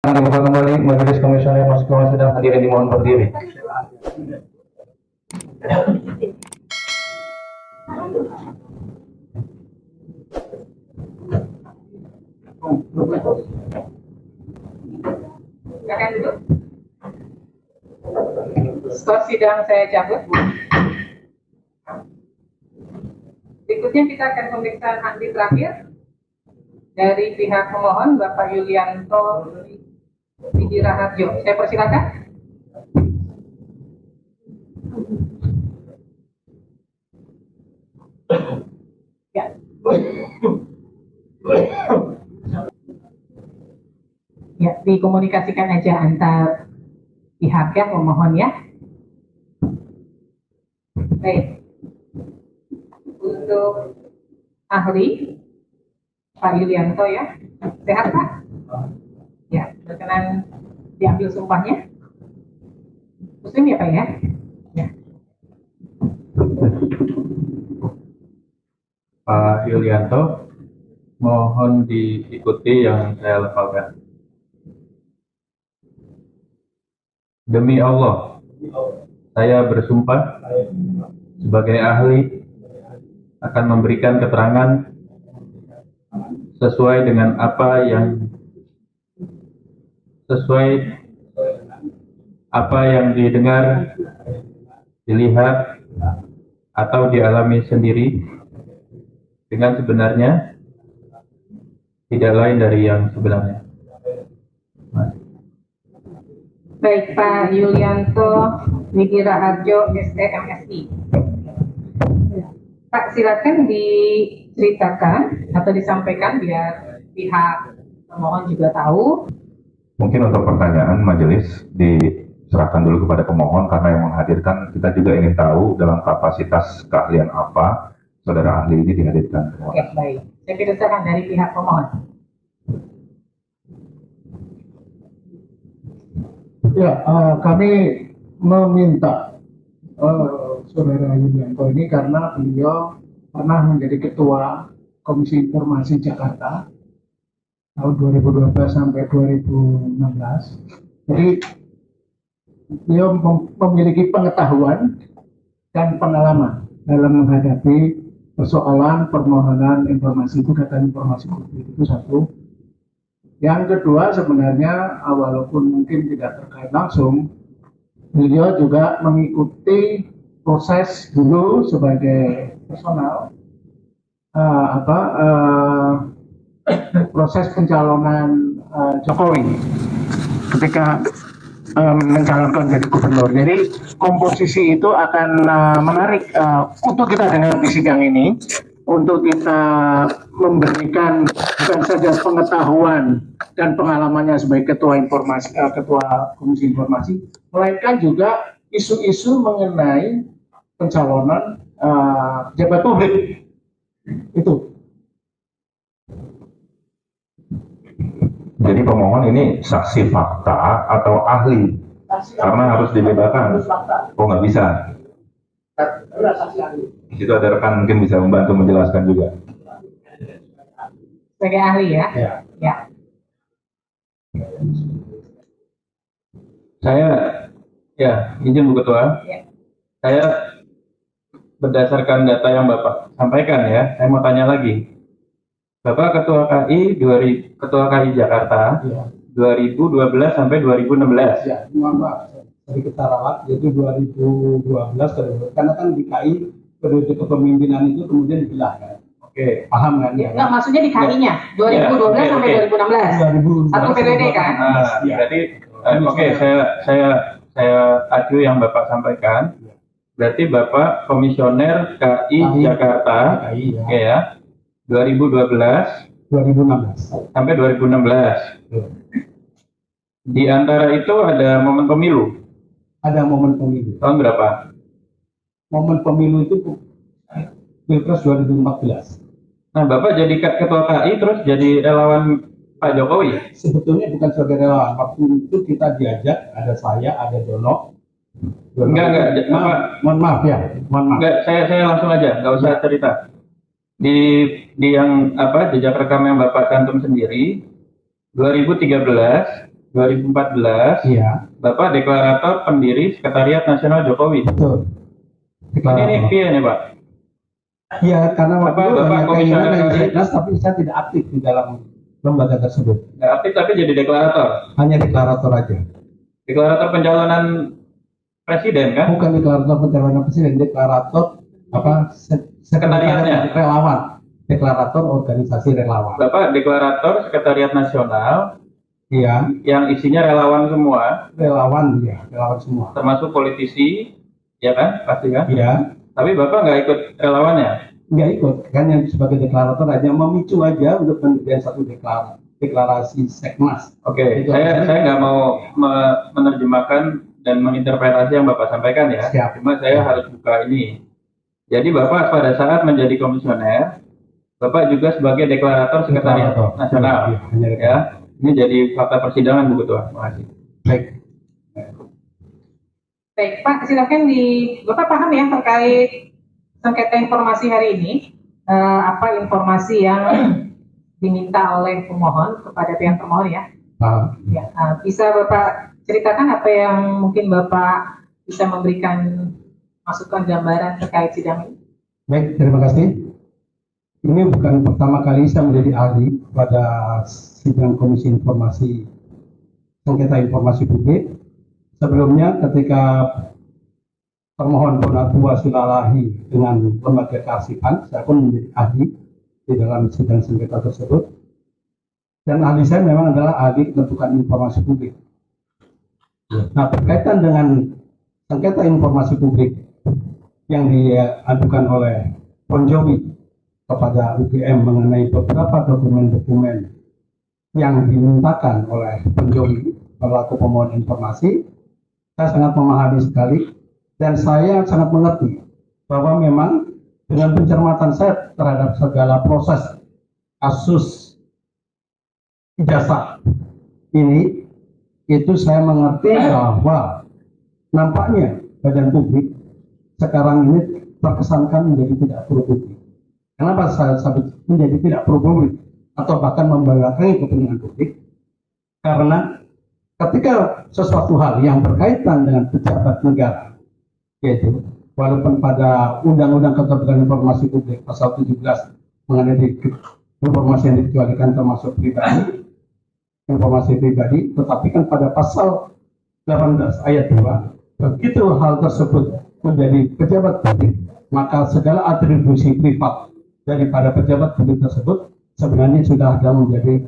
Dibuka kembali Majelis Komisioner Mahkamah sedang hadirin dimohon berdiri. Silakan duduk. Skor sidang saya cabut. Berikutnya kita akan pemeriksaan ahli terakhir dari pihak pemohon Bapak Yulianto Widiraharjo. Saya persilakan. Ya. Ya, dikomunikasikan aja antar pihak ya, pemohon ya. Baik. Untuk ahli Pak Yulianto ya, sehat Pak? Ya, berkenan diambil sumpahnya. Muslim ya Pak ya? Ya. Pak Yulianto, mohon diikuti yang saya lafalkan. Demi Allah, saya bersumpah sebagai ahli akan memberikan keterangan sesuai dengan apa yang didengar, dilihat, atau dialami sendiri dengan sebenarnya, tidak lain dari yang sebenarnya. Baik, Pak Yulianto Widiraharjo, STMSI. Pak, silakan diceritakan atau disampaikan biar pihak pemohon juga tahu. Mungkin untuk pertanyaan majelis diserahkan dulu kepada pemohon karena yang menghadirkan kita juga ingin tahu dalam kapasitas keahlian apa saudara ahli ini dihadirkan. Oke, baik. Saya persilakan dari pihak pemohon. Ya, kami meminta saudara Yulianto ini karena beliau pernah menjadi ketua Komisi Informasi Jakarta tahun 2012 sampai 2016. Jadi beliau memiliki pengetahuan dan pengalaman dalam menghadapi persoalan permohonan informasi itu, data informasi publik itu satu. Yang kedua, sebenarnya walaupun mungkin tidak terkait langsung, beliau juga mengikuti proses dulu sebagai personal proses pencalonan Jokowi ketika mencalonkan jadi gubernur. Jadi komposisi itu akan menarik untuk kita dengar di sidang ini, untuk kita memberikan bukan saja pengetahuan dan pengalamannya sebagai ketua Komisi Informasi, melainkan juga isu-isu mengenai pencalonan pejabat publik itu. Jadi pemohon ini saksi fakta atau ahli? Karena harus dibedakan. Oh, nggak bisa. Di situ ada rekan mungkin bisa membantu menjelaskan juga. Sebagai ahli ya? Ya. Saya, izin Bu Ketua. Ya. Saya berdasarkan data yang Bapak sampaikan ya, saya mau tanya lagi. Bapak Ketua KI Jakarta, 2012 sampai 2016. Ya, mohon maaf, sedikit ralat, yaitu 2012 karena kan di KI periode kepemimpinan itu kemudian dipilah kan. Oke. Paham kan? Ya, enggak, maksudnya di KI-nya 2012 sampai 2016. 2012 Satu periode kan? Berarti oke, saya acu yang Bapak sampaikan. Berarti Bapak Komisioner KI Jakarta, KI, oke ya, 2012 2016 sampai 2016. Di antara itu ada momen pemilu. ada momen pemilu. Tahun berapa? Momen pemilu itu Pilpres 2014. Nah, Bapak jadi ketua KI terus jadi relawan Pak Jokowi. Sebetulnya bukan sebagai relawan. Waktu itu kita diajak, ada saya, ada Dono. Enggak, Mohon maaf ya, mohon maaf. Enggak, saya langsung aja, nggak usah cerita. Di yang jejak rekam yang Bapak cantum sendiri, 2013, 2014, Iya, Bapak deklarator pendiri Sekretariat Nasional Jokowi. betul. Ini via nih Pak. Iya, karena waktu itu Bapak hanya komisioner keinginan dari kali. Seknas, tapi saya tidak aktif di dalam lembaga tersebut. Nggak aktif tapi jadi deklarator. Hanya deklarator aja. Deklarator pencalonan presiden kan? Bukan deklarator pencalonan presiden, deklarator Sekretariatnya. relawan. Deklarator organisasi relawan. Bapak deklarator Sekretariat Nasional Iya, yang isinya relawan semua, relawan ya, relawan semua. termasuk politisi, ya kan? Pasti kan? Iya, Tapi Bapak nggak ikut relawannya? nggak ikut, kan yang sebagai deklarator hanya memicu aja untuk pemberian satu deklarasi Seknas. Oke, Itu saya artinya- saya nggak mau menerjemahkan dan menginterpretasi yang Bapak sampaikan ya. Siap. Cuma saya harus buka ini. Jadi Bapak pada saat menjadi komisioner, Bapak juga sebagai deklarator Sekretariat Deklarator. Nasional. Iya, hanya Ya, deklarator. ini jadi fakta persidangan Bu Ketua. Terima kasih. Baik. Baik, Pak, silakan Bapak paham ya terkait sengketa informasi hari ini, apa informasi yang diminta oleh pemohon kepada pihak termohon ya? Paham. Ya, bisa Bapak ceritakan apa yang mungkin Bapak bisa memberikan masukan gambaran terkait sidang ini? Baik, terima kasih. Ini bukan pertama kali saya menjadi ahli pada sidang Komisi Informasi Sengketa Informasi Publik. Sebelumnya ketika termohon Donatua Silalahi dengan lembaga kearsipan, saya pun menjadi ahli di dalam sidang sengketa tersebut. Dan ahli saya memang adalah ahli penentukan informasi publik. Nah, berkaitan dengan sengketa informasi publik yang diajukan oleh Bon Jovi kepada UGM mengenai beberapa dokumen-dokumen yang dimintakan oleh Bon Jovi selaku pemohon informasi, saya sangat memahami sekali dan saya sangat mengerti bahwa memang dengan pencermatan saya terhadap segala proses kasus ijazah ini, itu saya mengerti bahwa nampaknya badan publik sekarang ini terkesankan menjadi tidak pro publik. Kenapa saya sebut menjadi tidak pro publik atau bahkan membelakangi kepentingan publik? Karena ketika sesuatu hal yang berkaitan dengan pejabat negara, yaitu walaupun pada Undang-Undang Keterbukaan Informasi Publik pasal 17 mengenai informasi yang dikecualikan termasuk pribadi, informasi pribadi, tetapi kan pada pasal 18 ayat 2, begitu hal tersebut menjadi pejabat publik, maka segala atribusi privat daripada pejabat publik tersebut sebenarnya sudah ada menjadi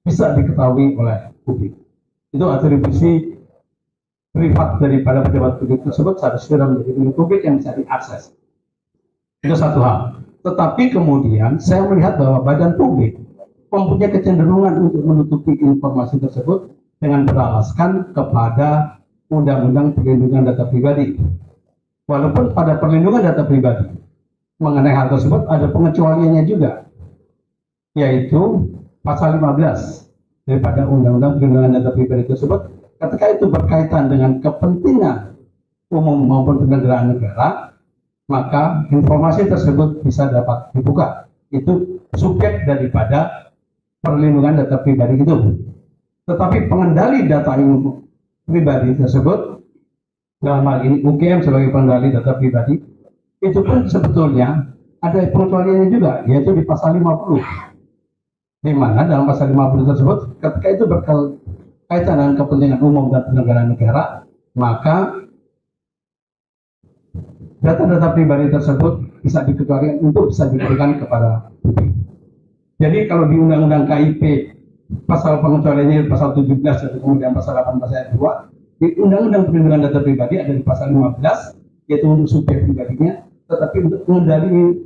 bisa diketahui oleh publik. Itu atribusi privat daripada pejabat publik tersebut sudah menjadi milik publik yang bisa diakses. Itu satu hal. Tetapi kemudian saya melihat bahwa badan publik mempunyai kecenderungan untuk menutupi informasi tersebut dengan beralaskan kepada Undang-Undang Perlindungan Data Pribadi. Walaupun pada perlindungan data pribadi mengenai hal tersebut ada pengecualiannya juga, yaitu pasal 15 daripada Undang-Undang Perlindungan Data Pribadi tersebut ketika itu berkaitan dengan kepentingan umum maupun penyelenggaraan negara, maka informasi tersebut bisa dapat dibuka. Itu subjek daripada perlindungan data pribadi itu. Tetapi pengendali data pribadi tersebut, dalam hal ini UGM sebagai pengendali data pribadi, itu pun sebetulnya ada pengecualiannya juga, yaitu di pasal 50. Di mana dalam pasal 50 tersebut, ketika itu berkaitan dengan kepentingan umum dan penyelenggaraan negara, maka data-data pribadi tersebut bisa dikecualikan untuk bisa diberikan kepada publik. Jadi kalau di Undang-Undang KIP pasal pengecualiannya pasal 17 dan kemudian pasal 18 ayat 2, di Undang-Undang Perlindungan Data Pribadi ada di pasal 15, yaitu untuk subjek pribadinya, tetapi untuk mengendali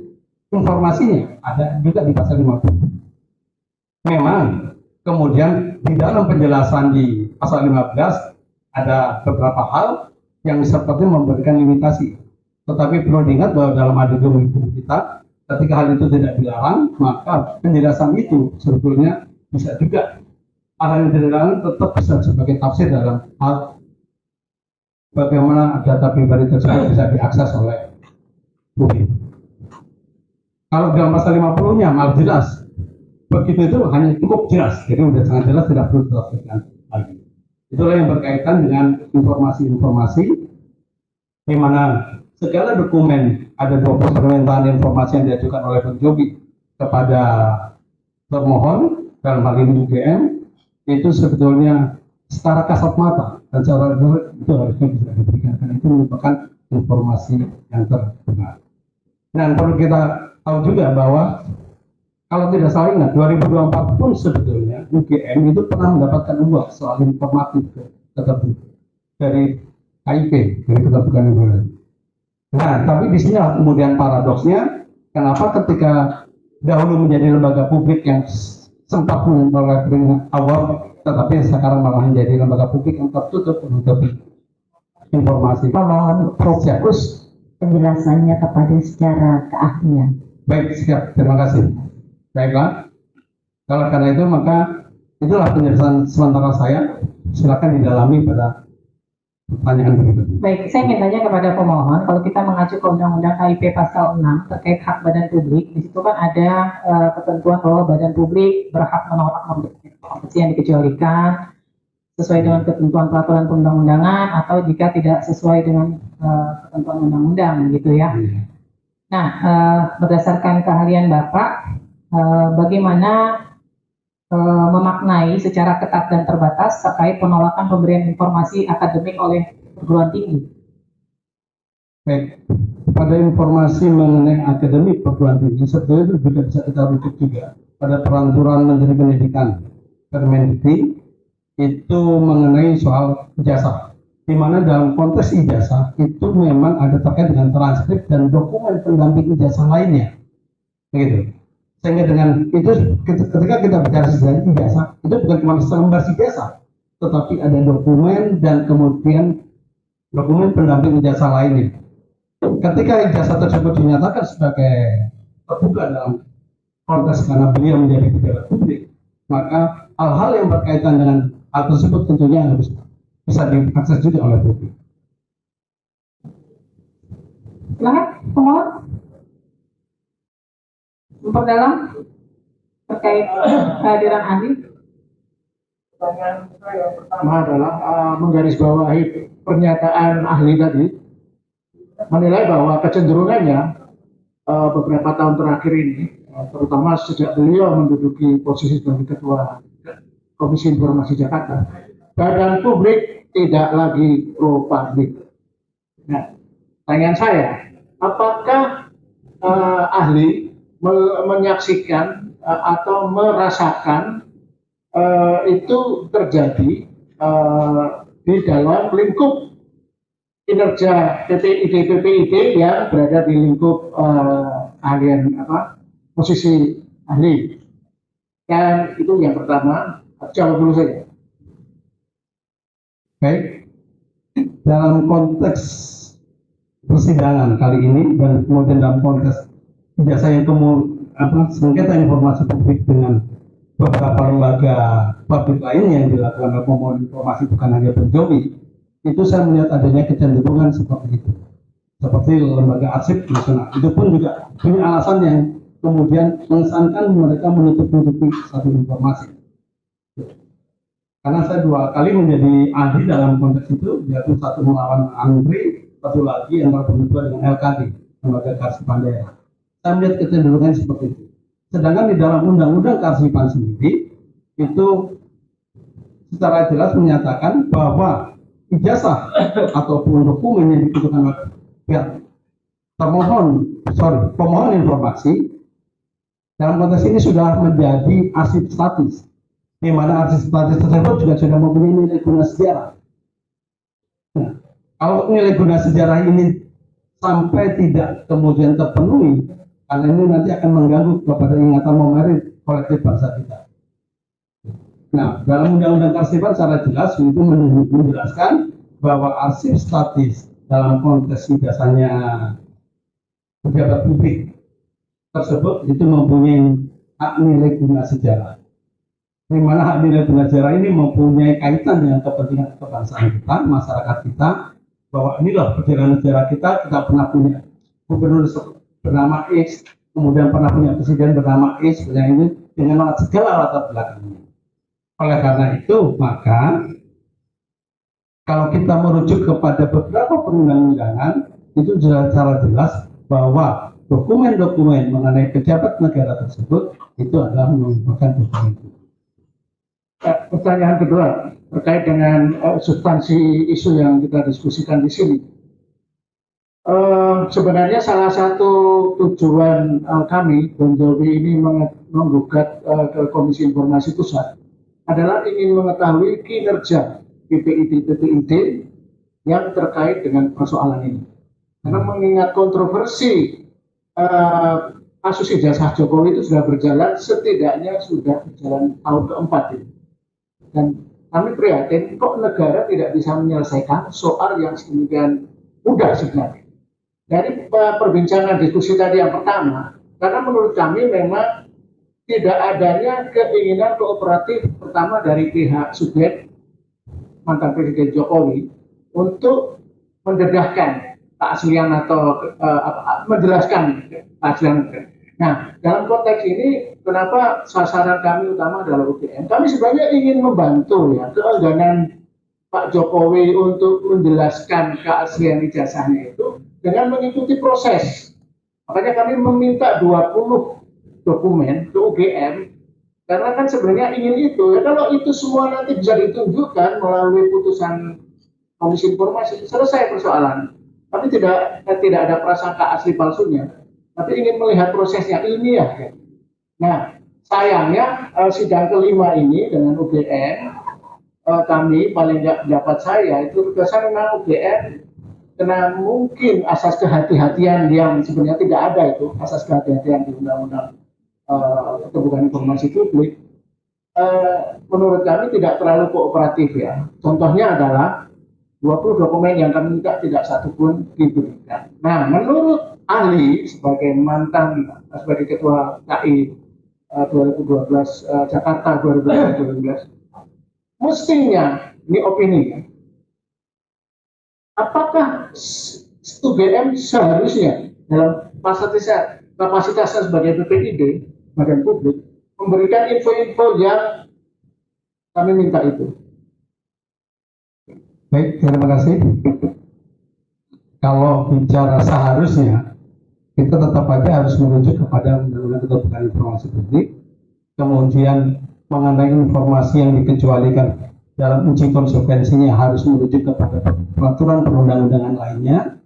informasinya ada juga di pasal 50. Memang kemudian di dalam penjelasan di pasal 15 ada beberapa hal yang seperti memberikan limitasi. Tetapi perlu diingat bahwa dalam adendum hukum kita, ketika hal itu tidak dilarang, maka penjelasan itu sebetulnya bisa juga hal yang tidak dilarang tetap bisa sebagai tafsir dalam hal bagaimana data pribadi tersebut bisa diakses oleh publik. Kalau dalam pasal 50-nya malah jelas, begitu itu hanya cukup jelas, jadi sudah sangat jelas, tidak perlu ditafsirkan lagi. Itulah yang berkaitan dengan informasi-informasi di mana segala dokumen, ada 20 permintaan informasi yang diajukan oleh penjobi kepada termohon dalam hal ini UGM, itu sebetulnya secara kasat mata dan secara itu harusnya bisa diberikan, karena itu merupakan informasi yang terbenar. Dan perlu kita tahu juga bahwa kalau tidak salah ingat 2024 pun sebetulnya UGM itu pernah mendapatkan uang soal informatif dari KIP, dari Keterbukaan Informasi. Nah, tapi di sini kemudian paradoksnya, kenapa ketika dahulu menjadi lembaga publik yang sempat mengelola awal, tetapi sekarang malah menjadi lembaga publik yang tertutup untuk informasi. Mohon fokus penjelasannya kepada secara keahlian. Baik, siap. Terima kasih. Baiklah. Kalau karena itu maka itulah penjelasan sementara saya. Silakan didalami pada pertanyaan berikutnya. Baik, saya ingin tanya kepada pemohon, kalau kita mengacu ke Undang-Undang KIP pasal 6 terkait hak badan publik, di situ kan ada ketentuan bahwa badan publik berhak menolak kompetisi yang dikecualikan sesuai dengan ketentuan peraturan perundang-undangan atau jika tidak sesuai dengan ketentuan undang-undang, gitu ya. Nah, berdasarkan keahlian Bapak, bagaimana memaknai secara ketat dan terbatas terkait penolakan pemberian informasi akademik oleh perguruan tinggi? Baik, pada informasi mengenai akademik perguruan tinggi sebetulnya itu juga bisa kita rujuk juga pada peraturan Menteri Pendidikan Permendikti itu mengenai soal ijazah, di mana dalam konteks ijazah itu memang ada terkait dengan transkrip dan dokumen pendamping ijazah lainnya, begitu. Sehingga dengan itu ketika kita bicara sejarah ijazah itu bukan cuma selembar ijazah, tetapi ada dokumen dan kemudian dokumen pendamping ijazah lainnya. Ketika ijazah tersebut dinyatakan sebagai terbuka dalam konteks karena beliau menjadi pejabat publik, maka hal-hal yang berkaitan dengan hal tersebut tentunya harus bisa diakses juga oleh publik. Silakan, pemohon memperdalam terkait kehadiran ahli. Pertanyaan saya yang pertama adalah menggarisbawahi pernyataan ahli tadi, menilai bahwa kecenderungannya beberapa tahun terakhir ini, terutama sejak beliau menduduki posisi sebagai Ketua Komisi Informasi Jakarta, badan publik tidak lagi pro publik. Nah, pertanyaan saya, apakah ahli menyaksikan atau merasakan itu terjadi di dalam lingkup kinerja PPID yang berada di lingkup ahlian posisi ahli? Dan itu yang pertama, jawab dulu saja. Baik, dalam konteks persidangan kali ini dan kemudian dalam konteks ijazah yang sengketa informasi publik dengan beberapa lembaga publik lainnya yang dilakukan oleh pemohon informasi bukan hanya penjobi, itu saya melihat adanya kecenderungan seperti itu, seperti lembaga arsip nasional. Itu pun juga punya alasan yang kemudian mengesankan mereka menutup-nutupi satu informasi. Karena saya 2 kali menjadi ahli dalam konteks itu, yaitu satu melawan Andri, satu lagi yang berdua dengan LKD, lembaga kearsipan daerah. Saya melihat kecenderungan seperti itu. Sedangkan di dalam undang-undang kearsipan sendiri itu secara jelas menyatakan bahwa ijazah ataupun dokumen yang dibutuhkan oleh pihak pemohon informasi dalam konteks ini sudah menjadi arsip statis, di mana arsip statis tersebut juga sudah mempunyai nilai guna sejarah. Nah, kalau nilai guna sejarah ini sampai tidak kemudian terpenuhi, karena ini nanti akan mengganggu kepada ingatan memori kolektif bangsa kita. Nah, dalam undang-undang kearsipan secara jelas itu menjelaskan bahwa arsip statis dalam konteks ijazahnya pejabat publik tersebut itu mempunyai hak nilai guna sejarah. Di mana hak nilai guna sejarah ini mempunyai kaitan dengan kepentingan kebangsaan kita, masyarakat kita, bahwa inilah perjalanan sejarah kita pernah punya gubernur bernama X, kemudian pernah punya presiden bernama X, ini dengan segala latar belakangnya. Oleh karena itu, maka Kalau kita merujuk kepada beberapa perundang-undangan, itu sudah secara jelas bahwa dokumen-dokumen mengenai pejabat negara tersebut itu adalah merupakan dokumen. Pertanyaan kedua terkait dengan substansi isu yang kita diskusikan di sini. Sebenarnya salah satu tujuan kami, Bon Jovi ini menggugat ke Komisi Informasi Pusat adalah ingin mengetahui kinerja PPID yang terkait dengan persoalan ini. Karena mengingat kontroversi kasus ijazah Jokowi itu sudah berjalan, setidaknya sudah berjalan tahun keempat ini. Dan kami prihatin kok negara tidak bisa menyelesaikan soal yang sedemikian mudah sebenarnya. Dari perbincangan diskusi tadi yang pertama, karena menurut kami memang tidak adanya keinginan kooperatif pertama dari pihak subjek mantan Presiden Jokowi untuk mendedahkan keaslian atau menjelaskan keaslian. Nah, dalam konteks ini, kenapa sasaran kami utama adalah UGM? Kami sebenarnya ingin membantu ya keengganan Pak Jokowi untuk menjelaskan keaslian ijazahnya itu dengan mengikuti proses. Makanya kami meminta 20 dokumen ke UGM, karena kan sebenarnya ingin itu. Ya, kalau itu semua nanti bisa ditunjukkan melalui putusan Komisi Informasi, selesai persoalan. Kami tidak ada prasangka asli palsunya, tapi ingin melihat prosesnya ilmiah. Ya. Nah, sayangnya sidang kelima ini dengan UGM, kami paling nggak pendapat saya itu kesan memang UGM karena mungkin asas kehati-hatian yang sebenarnya tidak ada itu, asas kehati-hatian di Undang-Undang Keterbukaan Informasi Publik, menurut kami tidak terlalu kooperatif ya. Contohnya adalah 20 dokumen yang kami minta tidak satu pun diberikan. Nah, menurut ahli sebagai mantan sebagai Ketua KI 2012 Jakarta 2012, mestinya ini opini ya. Apakah UGM seharusnya dalam kapasitasnya sebagai PPID, badan publik, memberikan info-info yang kami minta itu? Baik, terima kasih. Kalau bicara seharusnya, kita tetap aja harus merujuk kepada Undang-Undang Keterbukaan Informasi Publik, kemudian mengenai informasi yang dikecualikan dalam uji konsekuensinya harus merujuk kepada peraturan perundang-undangan lainnya.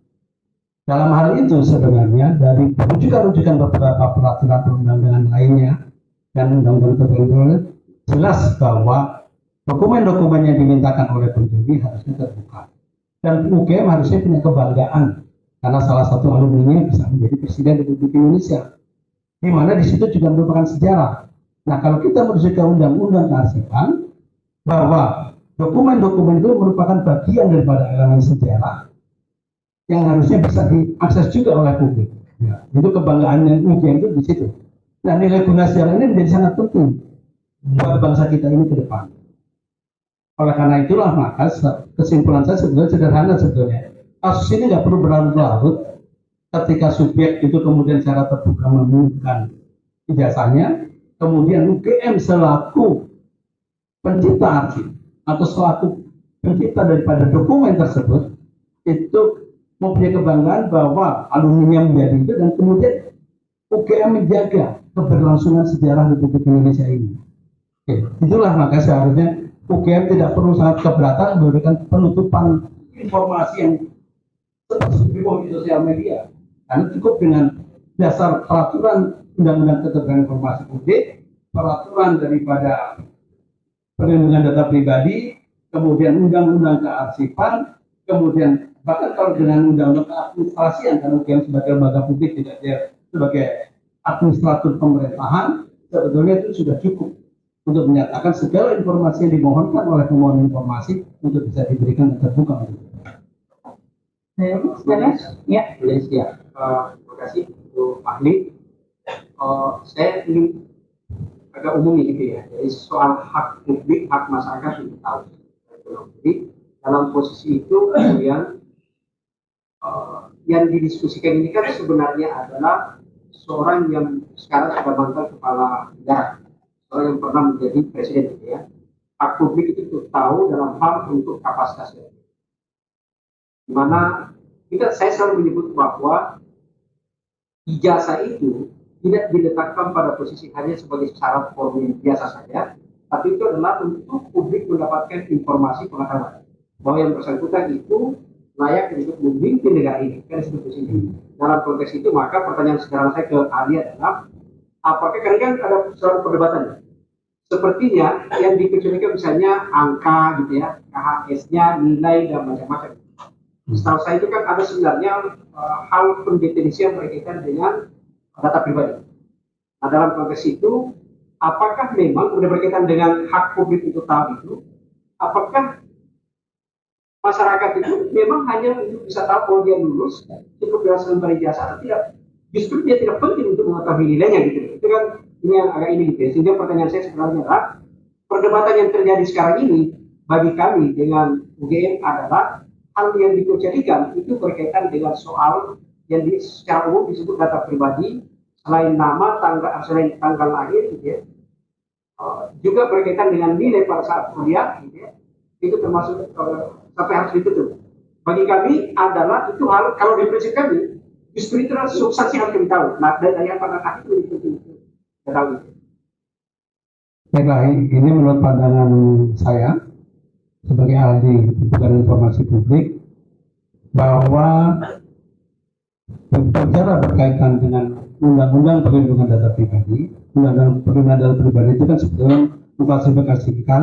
Dalam hal itu sebenarnya dari rujukan-rujukan beberapa peraturan perundang-undangan lainnya dan undang-undang tertentu jelas bahwa dokumen-dokumen yang dimintakan oleh Bon Jovi harusnya terbuka. Dan UGM harusnya punya kebanggaan karena salah satu alumninya bisa menjadi Presiden Republik Indonesia, di mana di situ juga merupakan sejarah. Nah, kalau kita merujuk ke Undang-Undang Kearsipan, bahwa dokumen-dokumen itu merupakan bagian daripada elemen sejarah yang harusnya bisa diakses juga oleh publik. Ya, itu kebanggaan yang UGM itu di situ. Nah, nilai guna sejarah ini menjadi sangat penting buat bangsa kita ini ke depan. Oleh karena itulah maka kesimpulan saya sebenarnya sederhana sebetulnya. Kasus ini nggak perlu berlarut-larut ketika subjek itu kemudian secara terbuka mengumumkan ijazahnya, kemudian UGM selaku pencipta arsip atau selaku pencipta daripada dokumen tersebut itu mempunyai kebanggaan bahwa alumni menjadi itu, dan kemudian UGM menjaga keberlangsungan sejarah Republik Indonesia ini. Oke, itulah maka seharusnya UGM tidak perlu sangat keberatan memberikan penutupan informasi yang seperti di sosial media, karena cukup dengan dasar peraturan Undang-Undang Keterbukaan Informasi Publik, peraturan daripada perlindungan data pribadi, kemudian Undang-Undang Kearsipan, kemudian bahkan kalau dengan Undang-Undang Keadministrasian, karena UGM sebagai lembaga publik tidak dia sebagai administrator pemerintahan, sebetulnya itu sudah cukup untuk menyatakan segala informasi yang dimohonkan oleh pemohon informasi untuk bisa diberikan dan terbuka. Ya. Terima kasih untuk ahli. Saya ingin agak umum gitu ya. Jadi soal hak publik, hak masyarakat untuk tahu. Jadi dalam posisi itu kemudian yang didiskusikan ini kan sebenarnya adalah seorang yang sekarang sudah mantan kepala negara, seorang yang pernah menjadi presiden gitu ya. Hak publik itu tahu dalam hal untuk kapasitasnya. di mana saya selalu menyebut bahwa ijazah itu tidak diletakkan pada posisi hanya sebagai syarat formil biasa saja, tapi itu adalah untuk publik mendapatkan informasi pengetahuan bahwa yang bersangkutan itu layak untuk memimpin negara ini, kan institusi ini. Dalam konteks itu maka pertanyaan sekarang saya ke ahli adalah, apakah karena kan ada suatu perdebatan, sepertinya yang dikecualikan misalnya angka gitu ya, KHS-nya, nilai dan macam-macam. Setahu saya itu kan ada sebenarnya hal pendefinisian berkaitan dengan data pribadi. Nah, dalam konteks itu, apakah memang sudah berkaitan dengan hak publik itu tahu itu, apakah masyarakat itu memang hanya untuk bisa tahu bahwa dia lulus, cukup berdasarkan ijazah atau tidak? Justru dia tidak penting untuk mengetahui nilainya gitu. Itu kan ini yang agak ini gitu. Sehingga pertanyaan saya sebenarnya adalah, perdebatan yang terjadi sekarang ini bagi kami dengan UGM adalah hal yang dikecualikan itu berkaitan dengan soal yang secara umum disebut data pribadi, selain nama, selain tanggal lahir, gitu ya, juga berkaitan dengan nilai pada saat kuliah, gitu ya, itu termasuk sampai harus ditutup. Bagi kami adalah itu hal, kalau di prinsip kami, justru itu adalah substansi yang kami tahu. Nah, dari yang pada akhir itu kita tahu. Baiklah, ini menurut pandangan saya sebagai ahli kebutuhan informasi publik, bahwa berbicara berkaitan dengan undang-undang perlindungan data pribadi, undang-undang perlindungan data pribadi itu kan sebetulnya mengklasifikasikan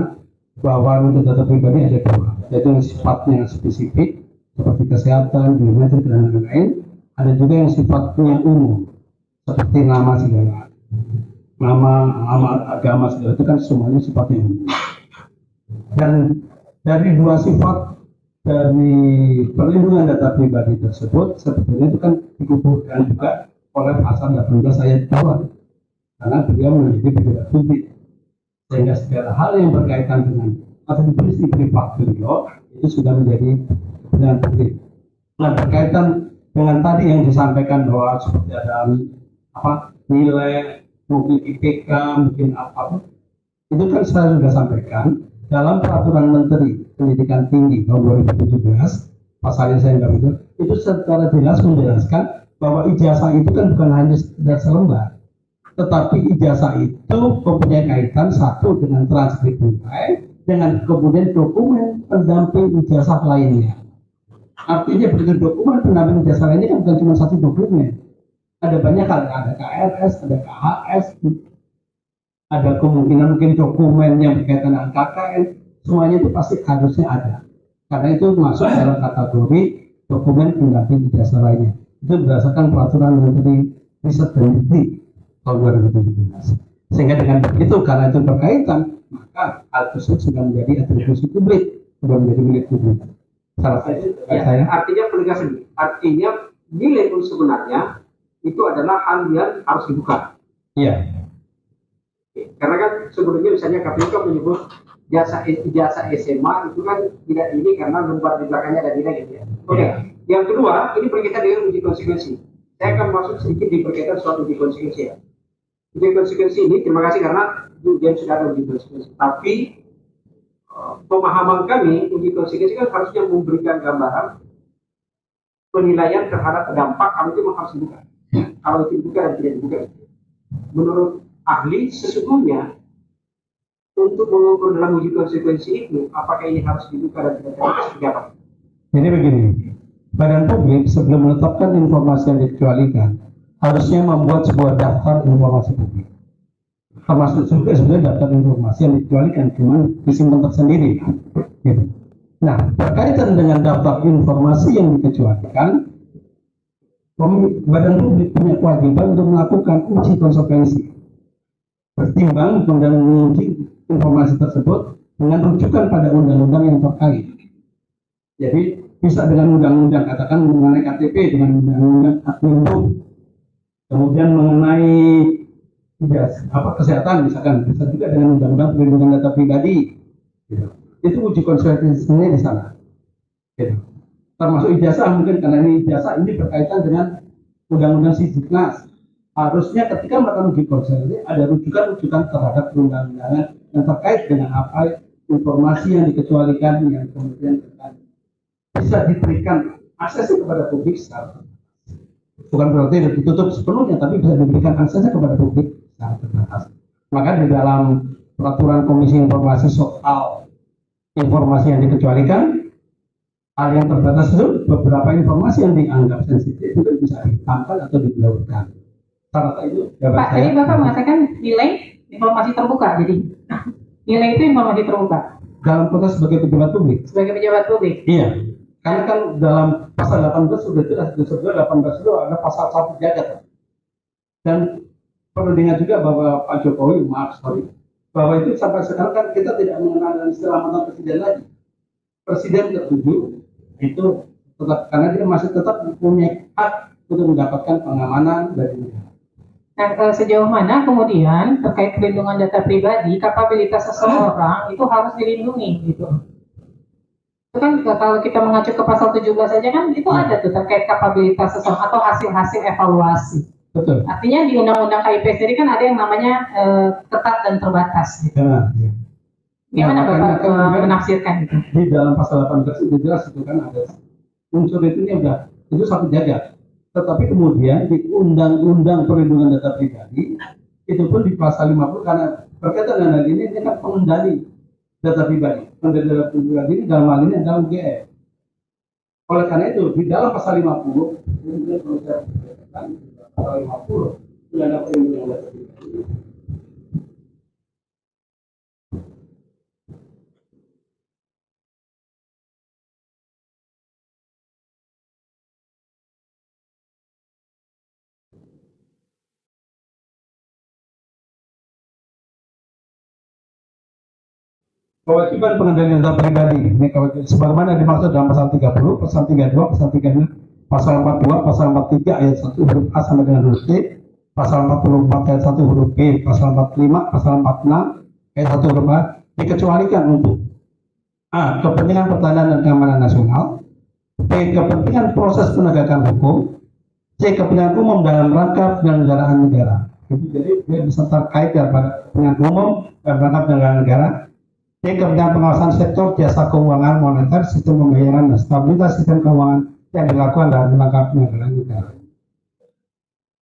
bahwa untuk data pribadi ada dua, yaitu yang sifatnya spesifik seperti kesehatan, biometrik dan lain-lain. Ada juga yang sifatnya umum seperti nama segala, nama agama segala, itu kan semuanya sifatnya umum. Dan dari dua sifat dari perlindungan data pribadi tersebut sebetulnya itu kan dikukuhkan juga oleh pasal 18 ayat 2, karena beliau menjadi pejabat publik, sehingga segala hal yang berkaitan dengan atau prinsip privat beliau itu sudah menjadi kepentingan publik. Nah, berkaitan dengan tadi yang disampaikan bahwa seperti ada nilai, mungkin IPK, mungkin apa, itu kan saya sudah sampaikan dalam peraturan Menteri Pendidikan Tinggi tahun 2017, pasalnya saya nggak itu secara jelas menjelaskan bahwa ijazah itu kan bukan hanya sekedar selembar, tetapi ijazah itu mempunyai kaitan satu dengan transkrip nilai, dengan kemudian dokumen pendamping ijazah lainnya. Artinya begitu dokumen pendamping ijazah lainnya kan bukan cuma satu dokumen, ada banyak hal, ada KRS, ada KHS, ada kemungkinan mungkin dokumen yang berkaitan dengan KKN, semuanya itu pasti harusnya ada, karena itu masuk dalam kategori dokumen pendamping ijazah lainnya. Itu berdasarkan peraturan Menteri Riset dan Dikti tahun 2017. Sehingga dengan begitu, karena itu berkaitan, maka hal tersebut sudah menjadi atribusi publik, sudah menjadi milik publik. Artinya penegasan, artinya nilai pun sebenarnya itu adalah hal yang harus dibuka. Iya. Karena kan sebelumnya misalnya KPU kan menyebut ijazah SMA itu kan tidak ini karena lembar di belakangnya ada nilai gitu ya. Oke. Yang kedua, ini berkaitan dengan uji konsekuensi. Saya akan masuk sedikit di berkaitan soal uji konsekuensi ya. Uji konsekuensi ini, terima kasih karena ujian sudah ada uji konsekuensi. Tapi pemahaman kami, uji konsekuensi kan harusnya memberikan gambaran penilaian terhadap dampak kalau itu memang harus dibuka. Kalau itu dibuka dan tidak dibuka. Menurut ahli, sesungguhnya untuk mengukur dalam uji konsekuensi itu, apakah ini harus dibuka dan tidak dibuka seperti apa? Jadi begini, badan publik sebelum menetapkan informasi yang dikecualikan harusnya membuat sebuah daftar informasi publik, termasuk juga sebenarnya daftar informasi yang dikecualikan cuman disimpan tersendiri gitu. Nah, berkaitan dengan daftar informasi yang dikecualikan, badan publik punya kewajiban untuk melakukan uji konsekuensi, bertimbang dan menguji informasi tersebut dengan rujukan pada undang-undang yang terkait. Jadi bisa dengan undang-undang, katakan mengenai KTP dengan undang-undang Admindu, kemudian mengenai kesehatan misalkan, bisa juga dengan undang-undang perlindungan data pribadi. Gitu. Itu uji konsekuensinya di sana. Gitu. Termasuk ijazah mungkin, karena ini ijazah ini berkaitan dengan undang-undang Sisdiknas. Harusnya ketika melakukan uji konsekuensi ada rujukan-rujukan terhadap perundang-undangan yang terkait dengan apa informasi yang dikecualikan yang kemudian bisa diberikan aksesnya kepada publik secara terbatas. Bukan berarti ditutup sepenuhnya, tapi bisa diberikan aksesnya kepada publik secara terbatas. Maka di dalam peraturan Komisi Informasi soal informasi yang dikecualikan, hal yang terbatas itu beberapa informasi yang dianggap sensitif itu bisa dihitamkan atau diblurkan. Syarat itu Pak, tadi Bapak mengatakan nilai informasi terbuka, jadi nilai itu informasi terbuka dalam konteks sebagai pejabat publik. sebagai pejabat publik. Iya, karena kan dalam pasal 18 sudah jelas disebut 18 itu ada pasal 1 jagat. Dan perlu diingat juga bahwa Pak Jokowi, bahwa itu sampai sekarang kan kita tidak mengenal istilah mantan presiden lagi. Presiden ke-7 itu tetap, karena dia masih tetap mempunyai hak untuk mendapatkan pengamanan dari negara. Nah, sejauh mana kemudian terkait perlindungan data pribadi, kapabilitas seseorang itu harus dilindungi gitu. Itu kan kalau kita mengacu ke pasal 17 saja kan itu ada tuh terkait kapabilitas seseorang atau hasil-hasil evaluasi. Betul. Artinya di Undang-Undang KIP sendiri kan ada yang namanya ketat dan terbatas. Gitu. Ya, ya. Gimana Nah, Bapak menafsirkan itu? Di dalam pasal 18 itu jelas itu kan ada unsur itu udah itu satu jagat. Tetapi kemudian di Undang-Undang Perlindungan Data Pribadi itu pun di pasal 50 karena berkaitan dengan hal ini kan pengendali data pribadi. Pengendali data pribadi ini dalam hal ini adalah UGM. Oleh karena itu di dalam pasal 50 kemudian kalau saya katakan pasal 50 Undang-Undang Perlindungan Data Pribadi. Kewajiban pengendalian data pribadi ini sebagaimana dimaksud dalam pasal 30, pasal 32, pasal 36, pasal 42, pasal 43 ayat 1 huruf A sampai dengan huruf T, pasal 44 ayat 1 huruf B, pasal 45, pasal 46 ayat 1 huruf A dikecualikan untuk A. Kepentingan pertahanan dan keamanan nasional, B. Kepentingan proses penegakan hukum, C. Kepentingan umum dalam rangka penyelenggaraan negara. Jadi dia bisa terkait dengan kepentingan umum dalam rangka penyelenggaraan negara. Ini kepentingan pengawasan sektor jasa keuangan moneter, sistem pembayaran, dan stabilitas sistem keuangan yang dilakukan dalam rangka penyelenggaraan negara.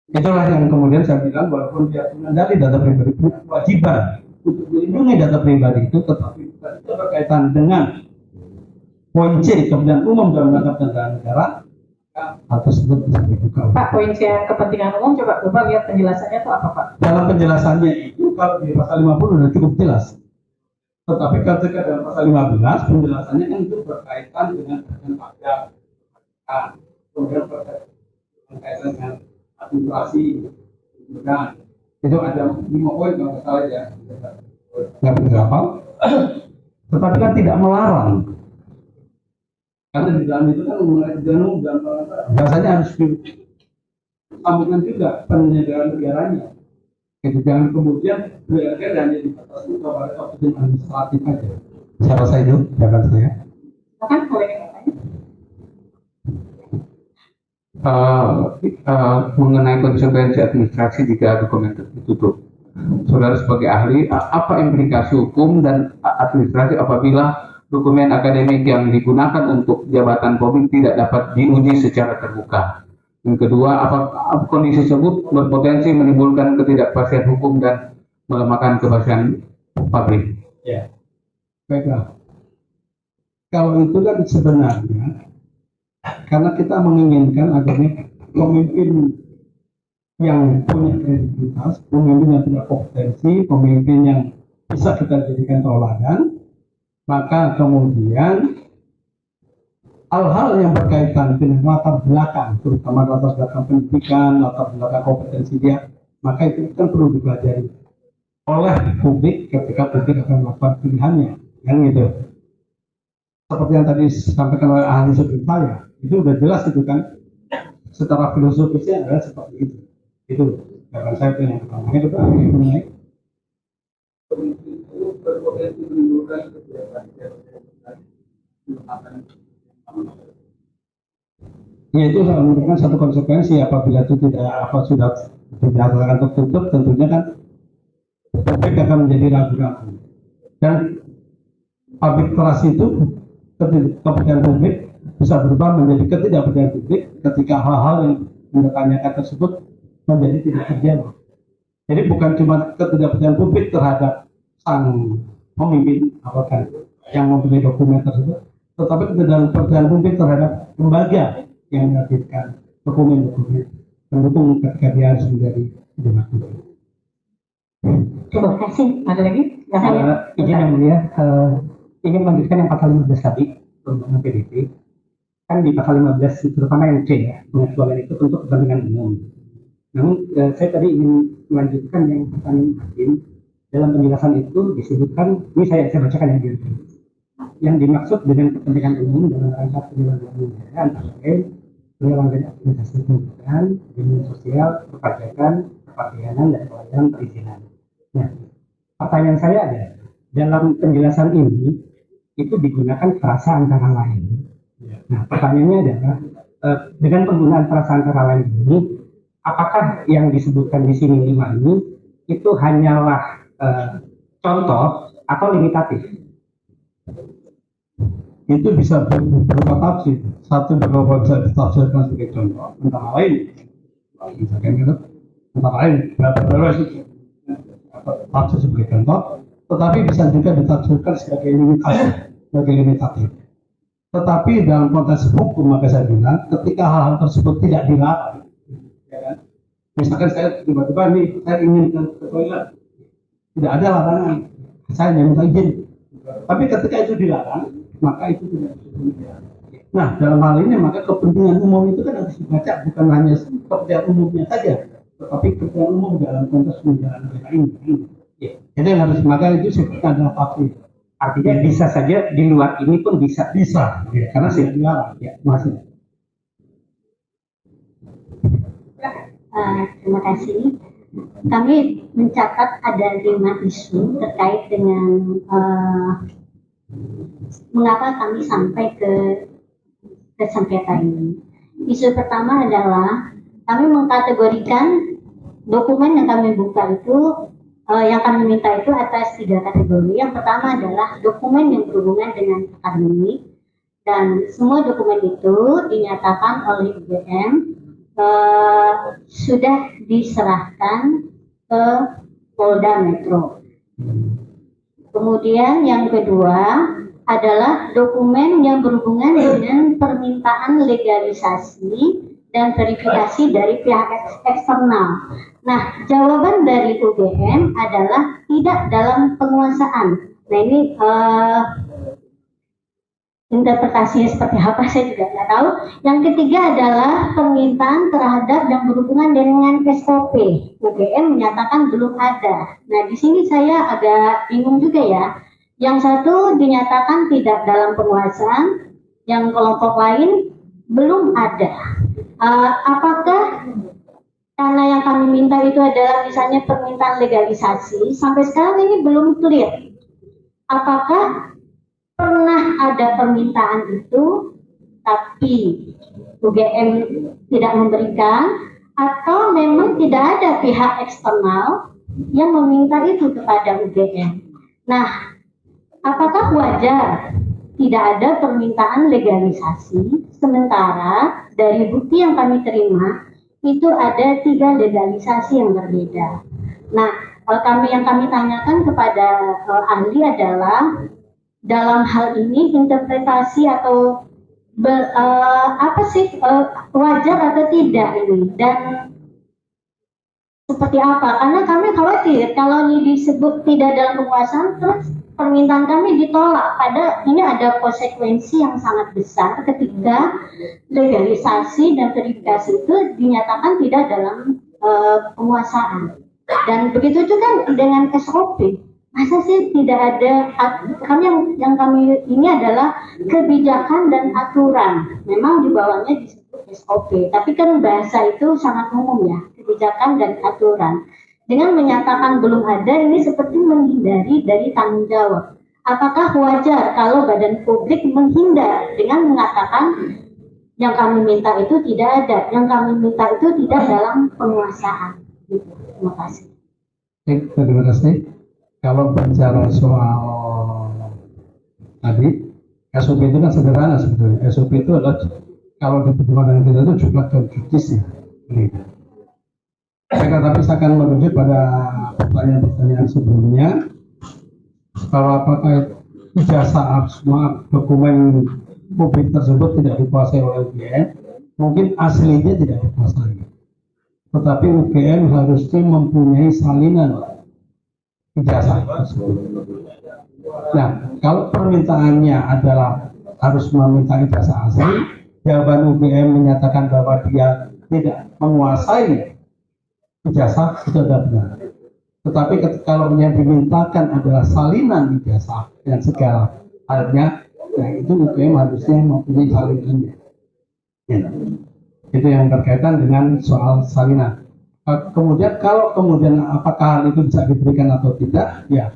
Itulah yang kemudian saya bilang walaupun dia mengendali data pribadi punya kewajiban untuk melindungi data pribadi itu, tetapi itu berkaitan dengan poin C kepentingan umum dalam rangka penyelenggaraan negara, hal tersebut bisa dibuka. Pak, poin C yang kepentingan umum coba lihat penjelasannya itu apa Pak? Dalam penjelasannya itu kalau di pasal 50 sudah cukup jelas. Tetapi ketika dalam pasal 15 penjelasannya kan itu berkaitan dengan pajak, kemudian berkaitan dengan administrasi, kemudian itu ada 5 poin kalau salah ya, nggak berapa. Tetapi kan tidak melarang, karena di dalam itu kan mengenai jenuh dan biasanya harus disambungkan juga penyelenggaraan negaranya. Itu jangan kemudian belajar hanya dibatasi kepada kepentingan administratif aja. Saya rasa itu jawaban saya. Silakan boleh mengenai konsekuensi administrasi jika dokumen tertutup. Saudara sebagai ahli, apa implikasi hukum dan administrasi apabila dokumen akademik yang digunakan untuk jabatan publik tidak dapat diuji secara terbuka? Yang kedua, apakah kondisi tersebut berpotensi menimbulkan ketidakpastian hukum dan melemahkan kepastian publik? Ya, baiklah. Kalau itu kan sebenarnya karena kita menginginkan adanya pemimpin yang punya kredibilitas, pemimpin yang punya kompetensi, pemimpin yang bisa kita jadikan tauladan, maka kemudian hal-hal yang berkaitan dengan latar belakang, terutama latar belakang pendidikan, latar belakang kompetensi dia, maka itu kan perlu dipelajari oleh publik ketika publik akan melakukan pilihannya, kan gitu. Seperti yang tadi disampaikan oleh ahli sebelum saya, itu udah jelas itu kan, secara filosofisnya adalah seperti itu. Itu jawaban saya itu yang pertama. Itu kan mengenai berpotensi menimbulkan ya itu merupakan satu konsekuensi apabila itu tidak sudah dinyatakan tertutup, tentunya kan publik akan menjadi ragu-ragu dan public trust itu kepentingan publik bisa berubah menjadi ketidakpercayaan publik ketika hal-hal yang ditanyakan tersebut menjadi tidak terjadi. Jadi bukan cuma ketidakpercayaan publik terhadap sang pemimpin apakah yang mempunyai dokumen tersebut, tetapi ketidakpercayaan publik terhadap lembaga yang menerbitkan dokumen-dokumen pendukung ketika dia harus menjadi pejabat publik. Terima kasih. Ada lagi? Izin yang mulia, ingin melanjutkan yang pasal 15 tadi tentang PDP. Kan di pasal 15 terutama yang C ya, pengecualian itu untuk kepentingan umum. Namun saya tadi ingin melanjutkan yang pertanyaan hakim. Dalam penjelasan itu disebutkan, ini saya bacakan yang dimaksud dengan kepentingan umum dalam rangka penyelenggaraan negara antara lain penyelenggaraan administrasi pendidikan, jaminan sosial, perpajakan, kepabeanan, dan pelayanan perizinan. Nah, pertanyaan saya adalah dalam penjelasan ini itu digunakan frasa antara lain. Nah, pertanyaannya adalah dengan penggunaan frasa antara lain ini, apakah yang disebutkan di sini 5 ini itu hanyalah contoh atau limitatif? Itu bisa berupa tafsir. Satu berupa bisa ditafsirkan sebagai contoh, antara lain misalkan gitu, antara lain tafsir sebagai contoh, tetapi bisa juga ditafsirkan sebagai limitatif. Tetapi dalam konteks hukum maka saya bilang ketika hal-hal tersebut tidak dilarang, ya kan? Misalkan saya tiba-tiba nih saya ingin ke toilet, tidak ada larangan, saya hanya minta izin. Tapi ketika itu dilarang, maka itu tidak bisa. Nah, dalam hal ini maka kepentingan umum itu kan harus dibaca, bukan hanya kepentingan umumnya saja, tetapi kepentingan umum dalam konteks menjalankan negara ini. Ya. Jadi yang harus maka itu sifatnya adalah pasti. Artinya bisa saja di luar ini pun bisa. Bisa, ya, karena tidak dilarang. Ya, masih. Terima kasih. Kami mencatat ada 5 isu terkait dengan mengapa kami sampai ke sengketa ini. Isu pertama adalah kami mengkategorikan dokumen yang kami buka itu, yang kami minta itu atas 3 kategori. Yang pertama adalah dokumen yang berhubungan dengan akademik, dan semua dokumen itu dinyatakan oleh UGM sudah diserahkan ke Polda Metro. Kemudian yang kedua adalah dokumen yang berhubungan dengan permintaan legalisasi dan verifikasi dari pihak eksternal. Nah, jawaban dari UGM adalah tidak dalam penguasaan. Nah, ini interpretasinya seperti apa saya juga nggak tahu. Yang ketiga adalah permintaan terhadap yang berhubungan dengan SOP. UGM menyatakan belum ada. Nah, di sini saya agak bingung juga ya. Yang satu dinyatakan tidak dalam penguasaan, yang kelompok lain belum ada. Apakah karena yang kami minta itu adalah misalnya permintaan legalisasi, sampai sekarang ini belum clear. Apakah pernah ada permintaan itu, tapi UGM tidak memberikan, atau memang tidak ada pihak eksternal yang meminta itu kepada UGM. Nah, apakah wajar tidak ada permintaan legalisasi, sementara dari bukti yang kami terima, itu ada 3 legalisasi yang berbeda. Nah, yang kami tanyakan kepada ahli adalah, dalam hal ini interpretasi atau wajar atau tidak ini, dan seperti apa? Karena kami khawatir kalau ini disebut tidak dalam penguasaan, terus permintaan kami ditolak. Ini ada konsekuensi yang sangat besar ketika legalisasi dan verifikasi itu dinyatakan tidak dalam penguasaan. Dan begitu juga dengan SOP. Masa sih tidak ada, yang kami ini adalah kebijakan dan aturan. Memang di bawahnya disebut SOP, tapi kan bahasa itu sangat umum ya, kebijakan dan aturan. Dengan menyatakan belum ada, ini seperti menghindari dari tanggung jawab. Apakah wajar kalau badan publik menghindar dengan mengatakan yang kami minta itu tidak ada, yang kami minta itu tidak dalam penguasaan? Gitu. Terima kasih. Terima kasih. Kalau bicara soal tadi, SOP itu kan sederhana sebetulnya. SOP itu adalah kalau dipertimbangkan dengan kita itu jumlah judisnya. Tapi saya akan merujuk pada pertanyaan-pertanyaan sebelumnya bahwa apakah ijazah semua dokumen publik tersebut tidak dikuasai oleh UGM, mungkin aslinya tidak dikuasai. Tetapi UGM harusnya mempunyai salinan ijazah tersebut. Nah, kalau permintaannya adalah harus meminta ijazah asli, jawaban UGM menyatakan bahwa dia tidak menguasai ijazah, itu adalah benar. Tetapi kalau yang dimintakan adalah salinan ijazah dan segala halnya, nah itu UGM harusnya mempunyai salinannya. Ya. Itu yang berkaitan dengan soal salinan. Kemudian kalau kemudian apakah hal itu bisa diberikan atau tidak, ya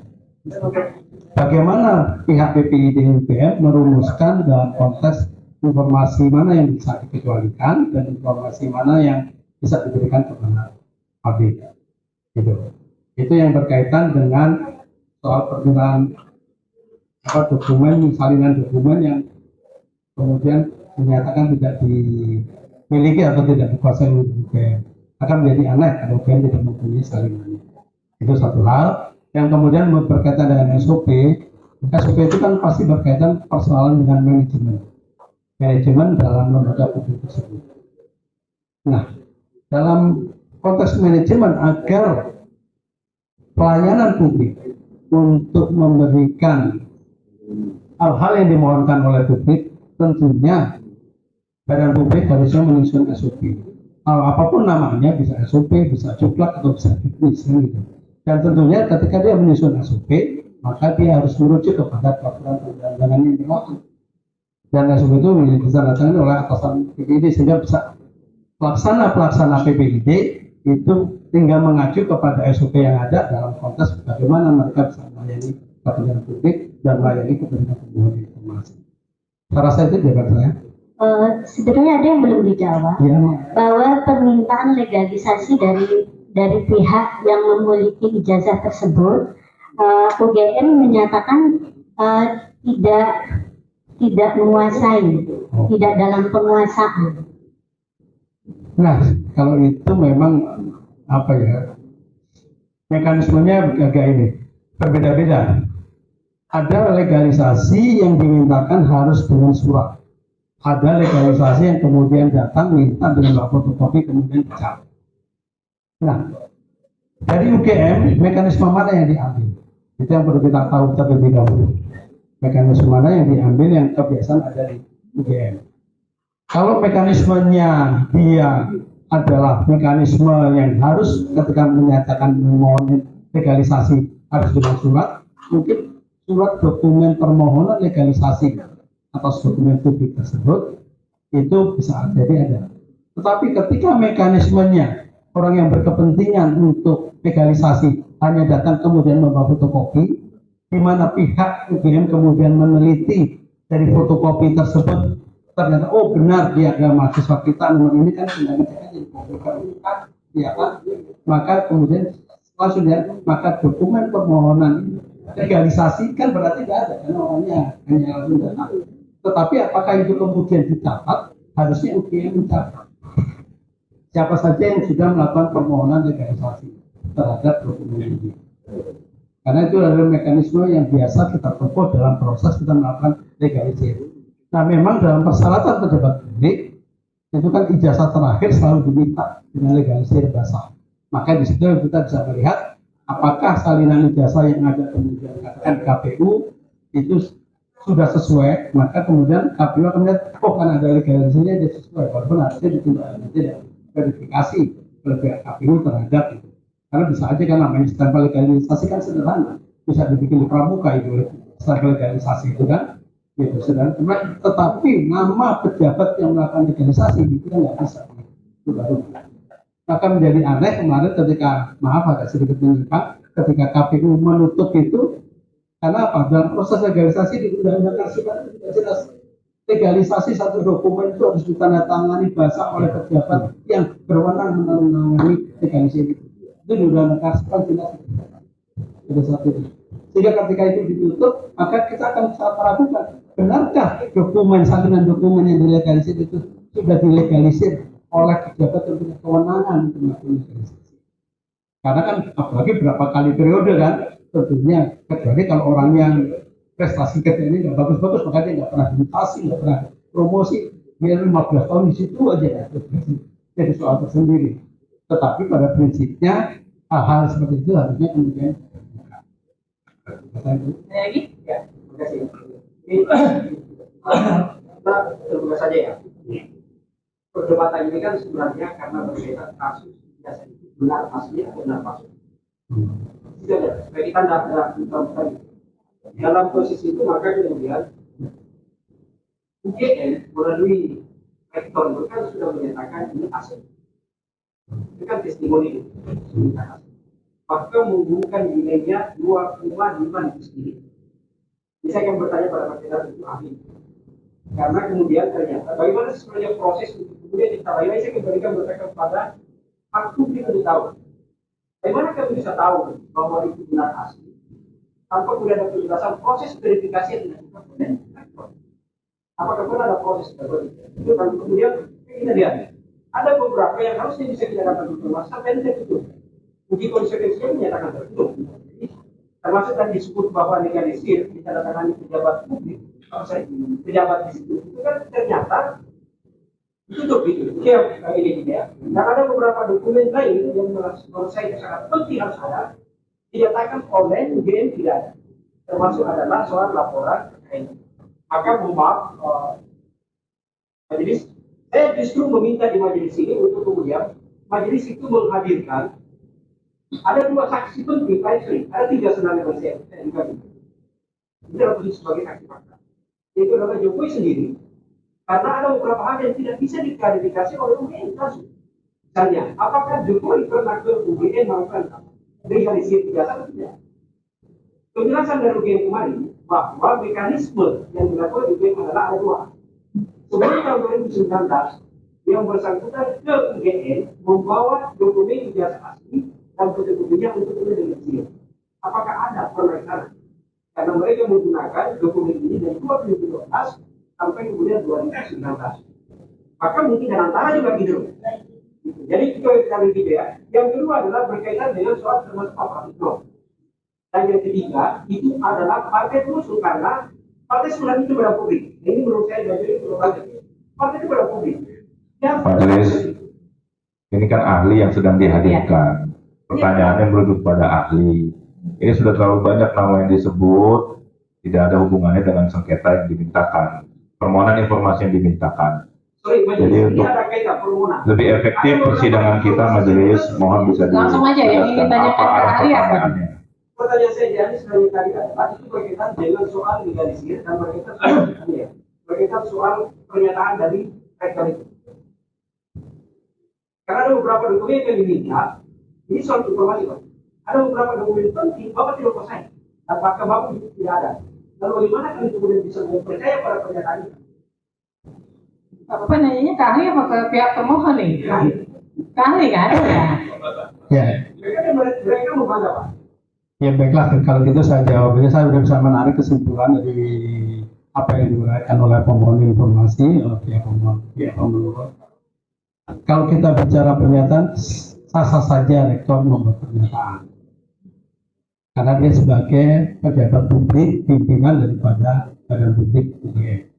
bagaimana pihak PPID UGM merumuskan dalam konteks informasi mana yang bisa dikecualikan dan informasi mana yang bisa diberikan kepada publik. Gitu. Itu yang berkaitan dengan soal permintaan dokumen, salinan dokumen yang kemudian dinyatakan tidak dimiliki atau tidak dikuasai oleh UGM. Akan menjadi aneh kalau UGM tidak mempunyai salinannya. Itu satu hal. Yang kemudian berkaitan dengan SOP. SOP itu kan pasti berkaitan persoalan dengan manajemen dalam lembaga publik tersebut. Nah, dalam konteks manajemen agar pelayanan publik untuk memberikan hal-hal yang dimohonkan oleh publik, tentunya badan publik harusnya menyusun SOP. Apapun namanya, bisa SOP, bisa cuplak atau bisa juknis, gitu. Dan tentunya ketika dia menyusun SOP, maka dia harus merujuk kepada peraturan perundang-undangan yang berlaku. Dan SOP itu ditandatangani oleh atasan PPID, sehingga bisa pelaksana PPID itu tinggal mengacu kepada SOP yang ada dalam konteks bagaimana mereka bisa melayani kepentingan publik dan melayani kepentingan pemohon informasi. Saya rasa itu jawaban saya. Sebenarnya ada yang belum dijawab, Ya, bahwa permintaan legalisasi dari pihak yang memiliki ijazah tersebut, UGM menyatakan tidak menguasai, tidak dalam penguasaan. nah kalau itu memang apa ya, mekanismenya agak ini berbeda-beda. Ada legalisasi yang dimintakan harus dengan surat. Ada legalisasi yang kemudian datang minta dengan fotokopi kemudian dicabut. Nah, dari UGM mekanisme mana yang diambil? Itu yang perlu kita tahu terlebih dahulu. Mekanisme mana yang diambil yang kebiasaan ada di UGM. Kalau mekanismenya dia adalah mekanisme yang harus ketika menyatakan memohon legalisasi harus dengan surat, mungkin surat dokumen permohonan legalisasi atas dokumen publik tersebut itu bisa jadi ada. Tetapi ketika mekanismenya orang yang berkepentingan untuk legalisasi hanya datang kemudian membawa fotokopi, di mana pihak UGM kemudian meneliti dari fotokopi tersebut ternyata oh benar dia adalah mahasiswa kita nomor ini kan tinggal dicek aja ya kan, maka kemudian langsung ya maka dokumen permohonan legalisasi kan berarti tidak ada karena orangnya hanya langsung datang. Tetapi apakah itu kemudian dicatat? Harusnya UGM mencatat siapa saja yang sudah melakukan permohonan legalisasi terhadap dokumen ini. Karena itu adalah mekanisme yang biasa kita tempuh dalam proses kita melakukan legalisasi. Nah, memang dalam persyaratan pejabat publik itu kan ijazah terakhir selalu diminta dengan legalisasi basah. Maka di situ kita bisa melihat apakah salinan ijazah yang ada kemudian katakan KPU itu sudah sesuai, maka kemudian KPU akan melihat, oh kan ada legalisasinya dia sesuai, walaupun harusnya tidak verifikasi oleh pihak KPU terhadap itu. Karena bisa aja kan namanya stempel legalisasi kan sederhana, bisa dibikin di pramuka itu stempel legalisasi itu kan, gitu sederhana. Tetapi nama pejabat yang melakukan legalisasi itu kan nggak bisa, itu baru. Maka menjadi aneh kemarin ketika agak sedikit menyimpang, ketika KPU menutup itu. Karena apa? Dalam proses legalisasi di Undang-Undang Kehakiman tidak jelas. Legalisasi satu dokumen itu harus ditandatangani basah oleh pejabat yang berwenang menangani legalisasi itu. Itu di Undang-Undang Kehakiman jelas. Pada saat itu. Sehingga ketika itu ditutup, maka kita akan sangat meragukan benarkah dokumen salinan dokumen yang dilegalisir itu sudah dilegalisir oleh pejabat yang punya kewenangan untuk melakukan legalisasi? Karena kan apalagi berapa kali periode kan, tentunya kecuali kalau orang yang prestasi kerja ini nggak bagus-bagus, makanya nggak pernah dimutasi, nggak pernah promosi, dia 15 tahun di situ aja ya, jadi soal tersendiri. Tetapi pada prinsipnya hal-hal seperti itu harusnya kemudian Lagi? Ya, terima kasih. Kita terbuka saja ya. Perdebatan ini kan sebenarnya karena berbeda kasus biasa itu benar asli atau benar palsu. Tidak ada. Supaya kita dalam posisi itu maka kemudian UGM melalui rektor itu kan sudah menyatakan ini asli. Itu kan testimoni itu. Maka menghubungkan nilainya 2,5 itu sendiri. Jadi saya akan bertanya pada Pak Jenderal itu ahli. Karena kemudian ternyata bagaimana sebenarnya proses untuk kemudian kita lain saya kembalikan berkaitan kepada hak publik untuk tahu. Bagaimana kami bisa tahu bahwa itu benar asli tanpa kemudian ada penjelasan proses verifikasi yang dilakukan oleh rektor. Apakah pernah ada proses seperti itu? Itu kan kemudian kita lihat ada beberapa yang harusnya bisa kita dapat informasi sampai tidak tutup. Uji konsekuensinya menyatakan tertutup. Termasuk tadi disebut bahwa legalisir ditandatangani pejabat publik, pejabat di situ itu kan ternyata ditutup itu. Ini ya. Dan ada beberapa dokumen lain yang menurut saya sangat penting harus ada dinyatakan oleh UGM tidak ada. Termasuk adalah soal laporan terkait. Maka mohon maaf, majelis, saya justru meminta di majelis ini untuk kemudian majelis itu menghadirkan ada 2 saksi penting, ada 3 sebenarnya yang saya juga. Ini adalah posisi sebagai saksi fakta. Itu adalah Jokowi sendiri. Karena ada beberapa hal yang tidak bisa diklarifikasi oleh UGM kasus. Misalnya, apakah Jokowi pernah ke UGM melakukan legalisir biasa atau tidak? Penjelasan dari UGM kemarin bahwa mekanisme yang dilakukan UGM adalah ada 2. Sebelum tahun 2019, yang bersangkutan ke UGM membawa dokumen ijazah asli dan fotokopinya untuk legalisir. Apakah ada pernah? Karena mereka menggunakan dokumen ini dari 2012 sampai kemudian 2019. Maka mungkin dan antara juga gitu. Jadi itu yang kita begitu ya. Yang kedua adalah berkaitan dengan soal termasuk Pak Pratikno. Dan yang ketiga itu adalah partai perusuh karena partai sebenarnya itu pada publik. Ini menurut saya jadi partai itu pada publik. Majelis, ini kan ahli yang sedang dihadirkan. Pertanyaannya merujuk pada ahli. Ini sudah terlalu banyak nama yang disebut, tidak ada hubungannya dengan sengketa yang dimintakan, permohonan informasi yang dimintakan. Jadi untuk lebih efektif persidangan kita, majelis mohon bisa Langsung aja yang ingin dijelaskan apa ditanyakan arah ahli apa? pertanyaannya. Pertanyaan saya jadi sebenarnya tadi adalah itu berkaitan dengan soal legalisir dan berkaitan soal pernyataan dari rektor itu. Karena ada beberapa dokumen yang diminta, ini soal informasi Pak. Ada beberapa dokumen penting, Bapak tidak percaya. Apakah Bapak itu tidak ada? Lalu bagaimana kami kemudian bisa percaya pada pernyataan itu? Bapak nanyanya ke ahli apa ke pihak pemohon nih? Ke ahli kan? Ya. Mereka membantah Pak. Ya baiklah, kalau gitu saya jawab. Jadi saya sudah bisa menarik kesimpulan dari apa yang diberikan oleh pemohon informasi, oleh pihak pemohon. Kalau kita bicara pernyataan, sah-sah saja rektor membuat pernyataan. Karena dia sebagai pejabat publik, pimpinan daripada badan publik UGM.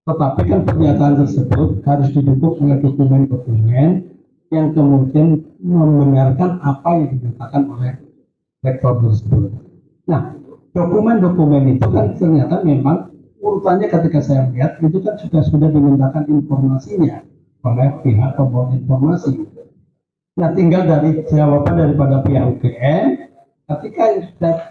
Tetapi kan pernyataan tersebut harus didukung oleh dokumen-dokumen yang kemudian membenarkan apa yang dinyatakan oleh rektor tersebut. Nah, dokumen-dokumen itu kan ternyata memang urutannya ketika saya lihat itu kan sudah dimintakan informasinya oleh pihak pemohon informasi. Nah, tinggal dari jawaban daripada pihak UGM ketika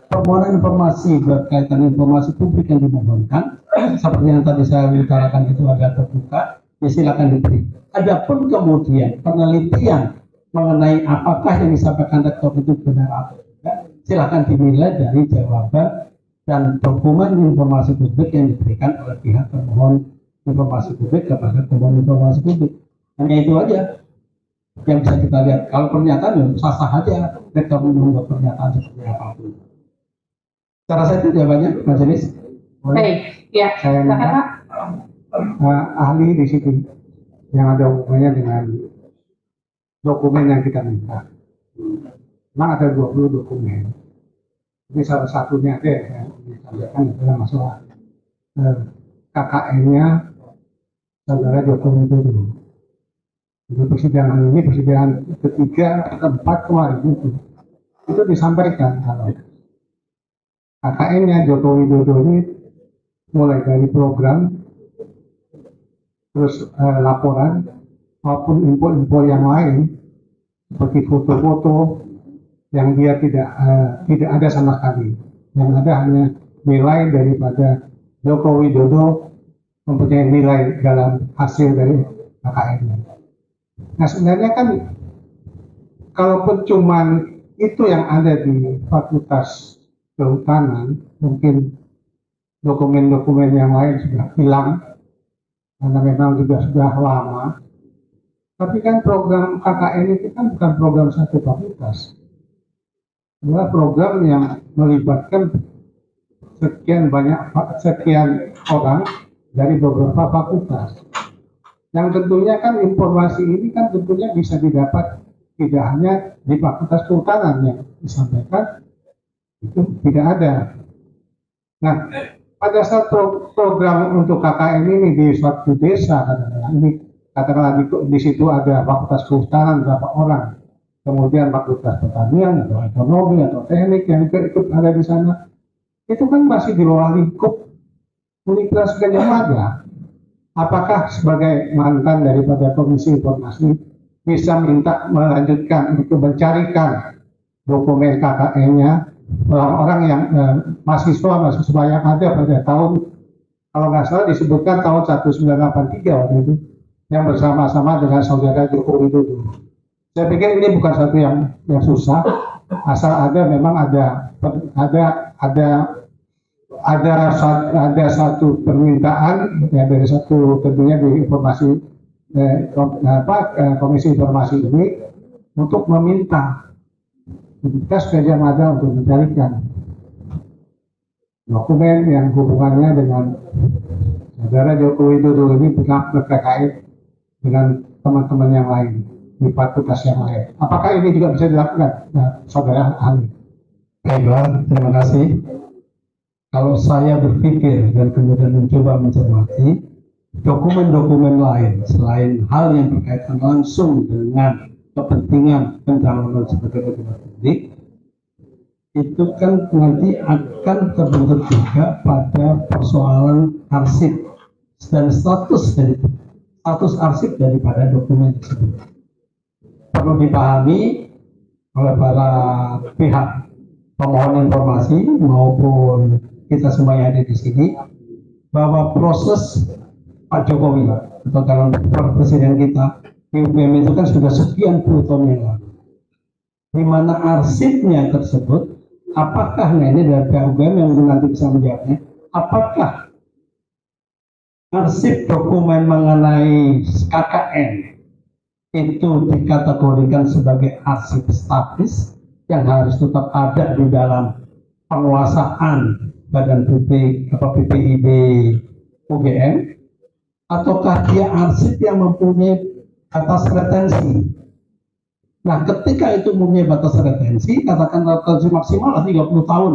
permohonan informasi berkaitan informasi publik yang dimohonkan seperti yang tadi saya utarakan itu agak terbuka, ya silakan diberi. Adapun kemudian penelitian mengenai apakah yang disampaikan rektor itu benar atau tidak, silakan dinilai dari jawaban dan dokumen informasi publik yang diberikan oleh pihak pemohon informasi publik kepada pemohon informasi publik. Hanya itu aja yang bisa kita lihat. Kalau pernyataan ya sah-sah aja rektor membuat pernyataan seperti apapun. Cara saya itu jawabannya, majelis. Baik, ya, Saya silakan minta Pak. ahli di situ yang ada hubungannya dengan dokumen yang kita minta. Memang ada 20 dokumen. Ini salah satunya ada yang disampaikan adalah masalah KKN-nya saudara Joko Widodo. Di persidangan ini, persidangan ketiga, keempat kemarin itu disampaikan kalau KKN-nya Joko Widodo ini mulai dari program, terus laporan, maupun info-info yang lain seperti foto-foto yang dia tidak ada sama sekali. Yang ada hanya nilai daripada Joko Widodo mempunyai nilai dalam hasil dari KKN-nya. Nah sebenarnya kan kalaupun cuman itu yang ada di Fakultas Kehutanan, mungkin dokumen-dokumen yang lain sudah hilang karena memang juga sudah lama. Tapi kan program KKN itu kan bukan program satu fakultas, adalah program yang melibatkan sekian orang dari beberapa fakultas. Yang tentunya kan informasi ini kan tentunya bisa didapat tidak hanya di Fakultas Kehutanan yang disampaikan, itu tidak ada. Nah, pada saat program untuk KKN ini di suatu desa, katakanlah di situ ada Fakultas Kehutanan berapa orang, kemudian Fakultas Pertanian atau Ekonomi atau Teknik yang ikut ada di sana, itu kan masih di bawah lingkup Universitas Gadjah Mada. Apakah sebagai mantan daripada Komisi Informasi bisa minta melanjutkan untuk mencarikan dokumen KKN-nya orang-orang yang mahasiswa yang ada pada tahun, kalau nggak salah disebutkan tahun 1983 waktu itu, yang bersama-sama dengan saudara Joko Widodo. Saya pikir ini bukan satu yang susah, asal memang ada satu permintaan ya dari satu tentunya di informasi Komisi Informasi ini untuk meminta Universitas Gadjah Mada untuk mencarikan dokumen yang hubungannya dengan saudara Joko Widodo ini terkait dengan teman-teman yang lain di fakultas yang lain. Apakah ini juga bisa dilakukan, saudara ahli? Baiklah, terima kasih. Kalau saya berpikir dan kemudian mencoba mencermati dokumen-dokumen lain selain hal yang berkaitan langsung dengan kepentingan pencalonan sebagai pejabat publik, itu kan nanti akan terbentur juga pada persoalan arsip dan status arsip daripada dokumen tersebut. Perlu dipahami oleh para pihak pemohon informasi maupun kita semua yang ada di sini bahwa proses Pak Jokowi atau calon presiden kita di UGM itu kan sudah sekian puluh tahun yang lalu, di mana arsipnya tersebut, apakah ini dari pihak UGM yang nanti bisa menjawabnya, apakah arsip dokumen mengenai KKN itu dikategorikan sebagai arsip statis yang harus tetap ada di dalam penguasaan Badan Publik atau PPIB UGM, ataukah dia arsip yang mempunyai batas retensi. Nah, ketika itu mempunyai batas retensi, katakan retensi maksimal 30 tahun.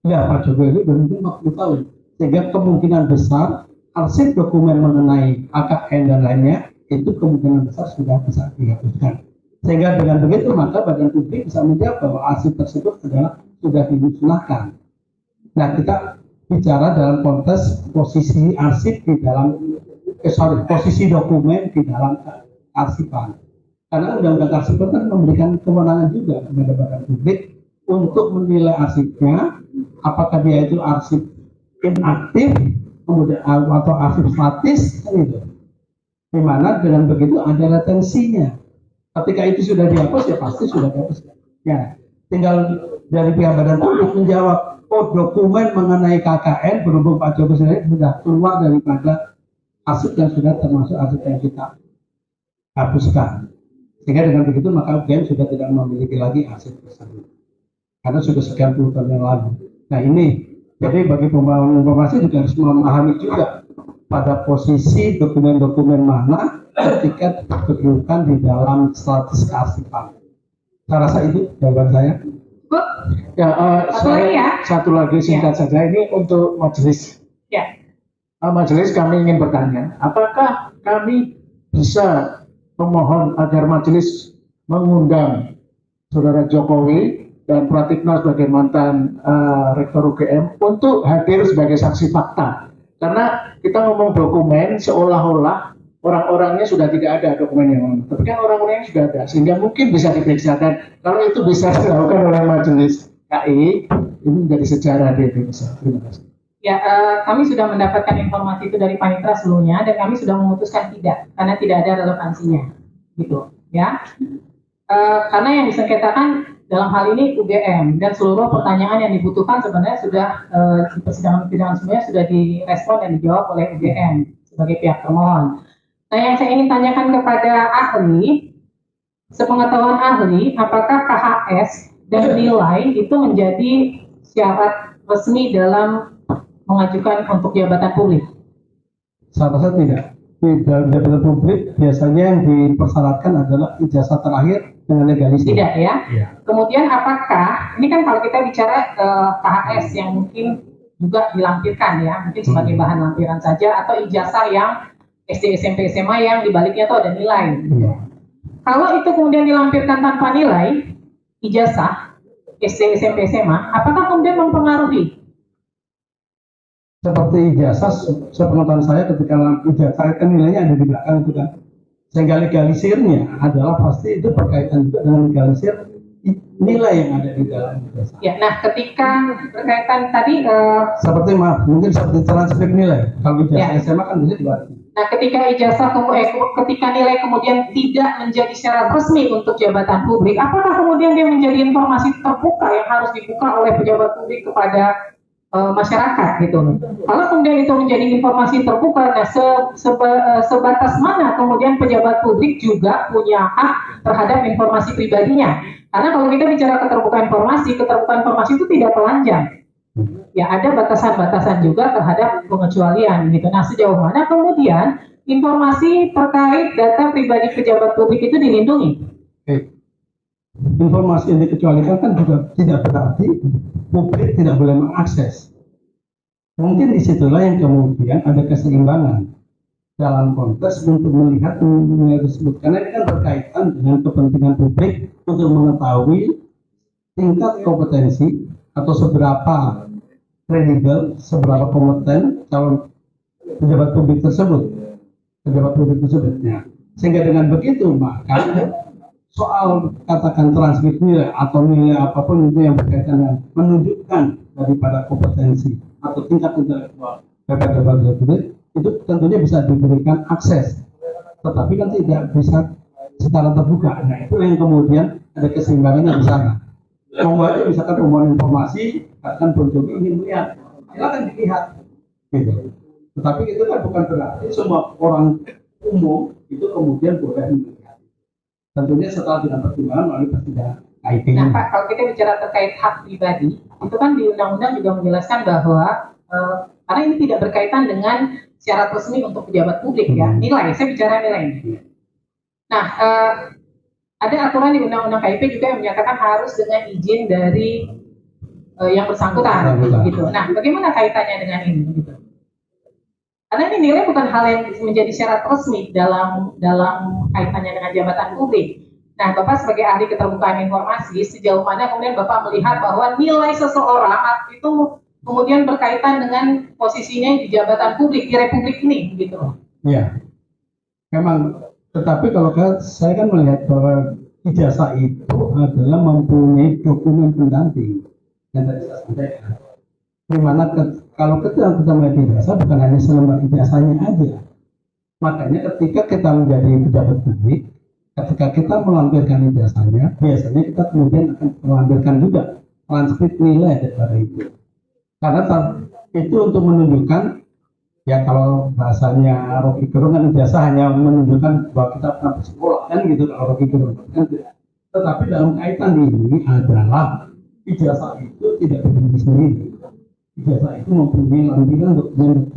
Ya, Pak Jokowi itu berhenti 40 tahun. Sehingga kemungkinan besar arsip dokumen mengenai AKN dan lainnya itu kemungkinan besar sudah bisa dihapuskan. Sehingga dengan begitu maka Badan Publik bisa menjawab bahwa arsip tersebut adalah sudah dimusnahkan. Nah, kita bicara dalam konteks posisi arsip di dalam posisi dokumen di dalam arsipan. Karena Undang-Undang Arsipan kan memberikan kewenangan juga kepada Badan Publik untuk menilai arsipnya, apakah dia itu arsip inaktif, kemudian atau arsip statis, gitu. Di mana dengan begitu ada retensinya. Ketika itu sudah dihapus, ya pasti sudah dihapus. Ya, tinggal dari pihak Badan Publik menjawab, oh dokumen mengenai KKN berhubung Pak Jokowi sendiri sudah keluar daripada arsip yang sudah termasuk arsip yang kita hapuskan. Sehingga dengan begitu maka UGM sudah tidak memiliki lagi arsip tersebut. Karena sudah sekian puluh tahun yang lalu. Nah ini Jadi bagi pembangun informasi juga harus memahami juga pada posisi dokumen-dokumen mana ketika diperlukan di dalam status kearsipan. Saya rasa itu jawaban saya. Bu, Ya, Satu lagi ya? satu lagi singkat saja ini untuk majelis. ya. Majelis kami ingin bertanya, apakah kami bisa memohon agar majelis mengundang Saudara Jokowi dan Pratikno sebagai mantan Rektor UGM untuk hadir sebagai saksi fakta? Karena kita ngomong dokumen seolah-olah orang-orangnya sudah tidak ada dokumen yang lama, tapi kan orang-orangnya sudah ada, sehingga mungkin bisa diperiksa. Dan kalau itu bisa dilakukan oleh majelis KI, ini menjadi sejarah di Indonesia. Terima kasih. Ya, kami sudah mendapatkan informasi itu dari Panitra sebelumnya dan kami sudah memutuskan tidak, karena tidak ada relevansinya, gitu, ya. Karena yang disengketakan dalam hal ini UGM dan seluruh pertanyaan yang dibutuhkan sebenarnya sudah di persidangan sebenarnya sudah direspon dan dijawab oleh UGM sebagai pihak termohon. Nah, yang saya ingin tanyakan kepada ahli, sepengetahuan ahli, apakah KHS dan nilai itu menjadi syarat resmi dalam mengajukan untuk jabatan publik? Saya rasa tidak. Di dalam jabatan publik biasanya yang dipersyaratkan adalah ijazah terakhir dengan legalisir. Tidak ya? Iya. Kemudian apakah, ini kan kalau kita bicara KHS yang mungkin juga dilampirkan ya, mungkin sebagai bahan lampiran saja, atau ijazah yang SD, SMP, SMA yang dibaliknya itu ada nilai. Iya. Kalau itu kemudian dilampirkan tanpa nilai, ijazah SD, SMP, SMA, apakah kemudian mempengaruhi? Seperti ijazah, sepengetahuan saya ketika ijazah kan nilainya ada di belakang itu kan. Sehingga legalisirnya adalah pasti itu berkaitan juga dengan legalisir nilai yang ada di dalam ijazah. Ya, nah ketika berkaitan tadi Seperti mungkin seperti transkrip nilai. Kalau ijazah Ya. SMA kan bisa diwakili. Nah, ketika ijazah ketika nilai kemudian tidak menjadi syarat resmi untuk jabatan publik, apakah kemudian dia menjadi informasi terbuka yang harus dibuka oleh pejabat publik kepada masyarakat gitu? Kalau kemudian itu menjadi informasi terbuka, nah sebatas mana kemudian pejabat publik juga punya hak terhadap informasi pribadinya? Karena kalau kita bicara keterbukaan informasi itu tidak telanjang. Ya, ada batasan-batasan juga terhadap pengecualian gitu. Nah, sejauh mana kemudian informasi terkait data pribadi pejabat publik itu dilindungi? Informasi yang dikecualikan kan juga tidak berarti publik tidak boleh mengakses. Mungkin disitulah yang kemudian ada keseimbangan dalam konteks untuk melihat nilai tersebut. Karena ini kan berkaitan dengan kepentingan publik untuk mengetahui tingkat kompetensi atau seberapa kredibel, seberapa kompeten calon pejabat publik tersebut. Ya. Sehingga dengan begitu maka soal katakan transkrip nilai atau nilai apapun itu yang berkaitan dengan menunjukkan daripada kompetensi atau tingkat intelektual pejabat publik itu tentunya bisa diberikan akses, tetapi kan tidak bisa secara terbuka. Nah, itu yang kemudian ada keseimbangannya di sana. Membuatnya misalkan umuman informasi, katakan Bung Jogi ingin melihat, silakan dilihat, gitu. Tetapi itu kan bukan berarti semua orang umum itu kemudian boleh melihat. Tentunya setelah dengan pertimbangan melalui persidangan IT. Nah, Pak, kalau kita bicara terkait hak pribadi, itu kan di undang-undang juga menjelaskan bahwa karena ini tidak berkaitan dengan syarat resmi untuk pejabat publik ya, nilai. Saya bicara nilai. Nah, ada aturan di undang-undang KIP juga yang menyatakan harus dengan izin dari yang bersangkutan, gitu. Nah, bagaimana kaitannya dengan ini? Gitu. Karena ini nilai bukan hal yang menjadi syarat resmi dalam kaitannya dengan jabatan publik. Nah, Bapak sebagai ahli keterbukaan informasi, sejauh mana kemudian Bapak melihat bahwa nilai seseorang itu kemudian berkaitan dengan posisinya di jabatan publik di Republik ini, gitu? Ya, memang. Tetapi kalau saya kan melihat bahwa ijazah itu adalah mempunyai dokumen pendamping yang tadi saya sampaikan. Dimana kalau kita melihat ijazah bukan hanya selembar ijazahnya aja. Makanya ketika kita menjadi pejabat publik, ketika kita melampirkan ijazahnya, biasanya kita kemudian akan melampirkan juga transkrip nilai daripada itu. Karena itu untuk menunjukkan, ya kalau bahasanya Rocky Gerung kan ijazah hanya menunjukkan bahwa kita pernah bersekolah kan gitu kalau Rocky Gerung kan tidak. Tetapi dalam kaitan ini adalah ijazah itu tidak berdiri sendiri. ijazah itu mempunyai lampiran dokumen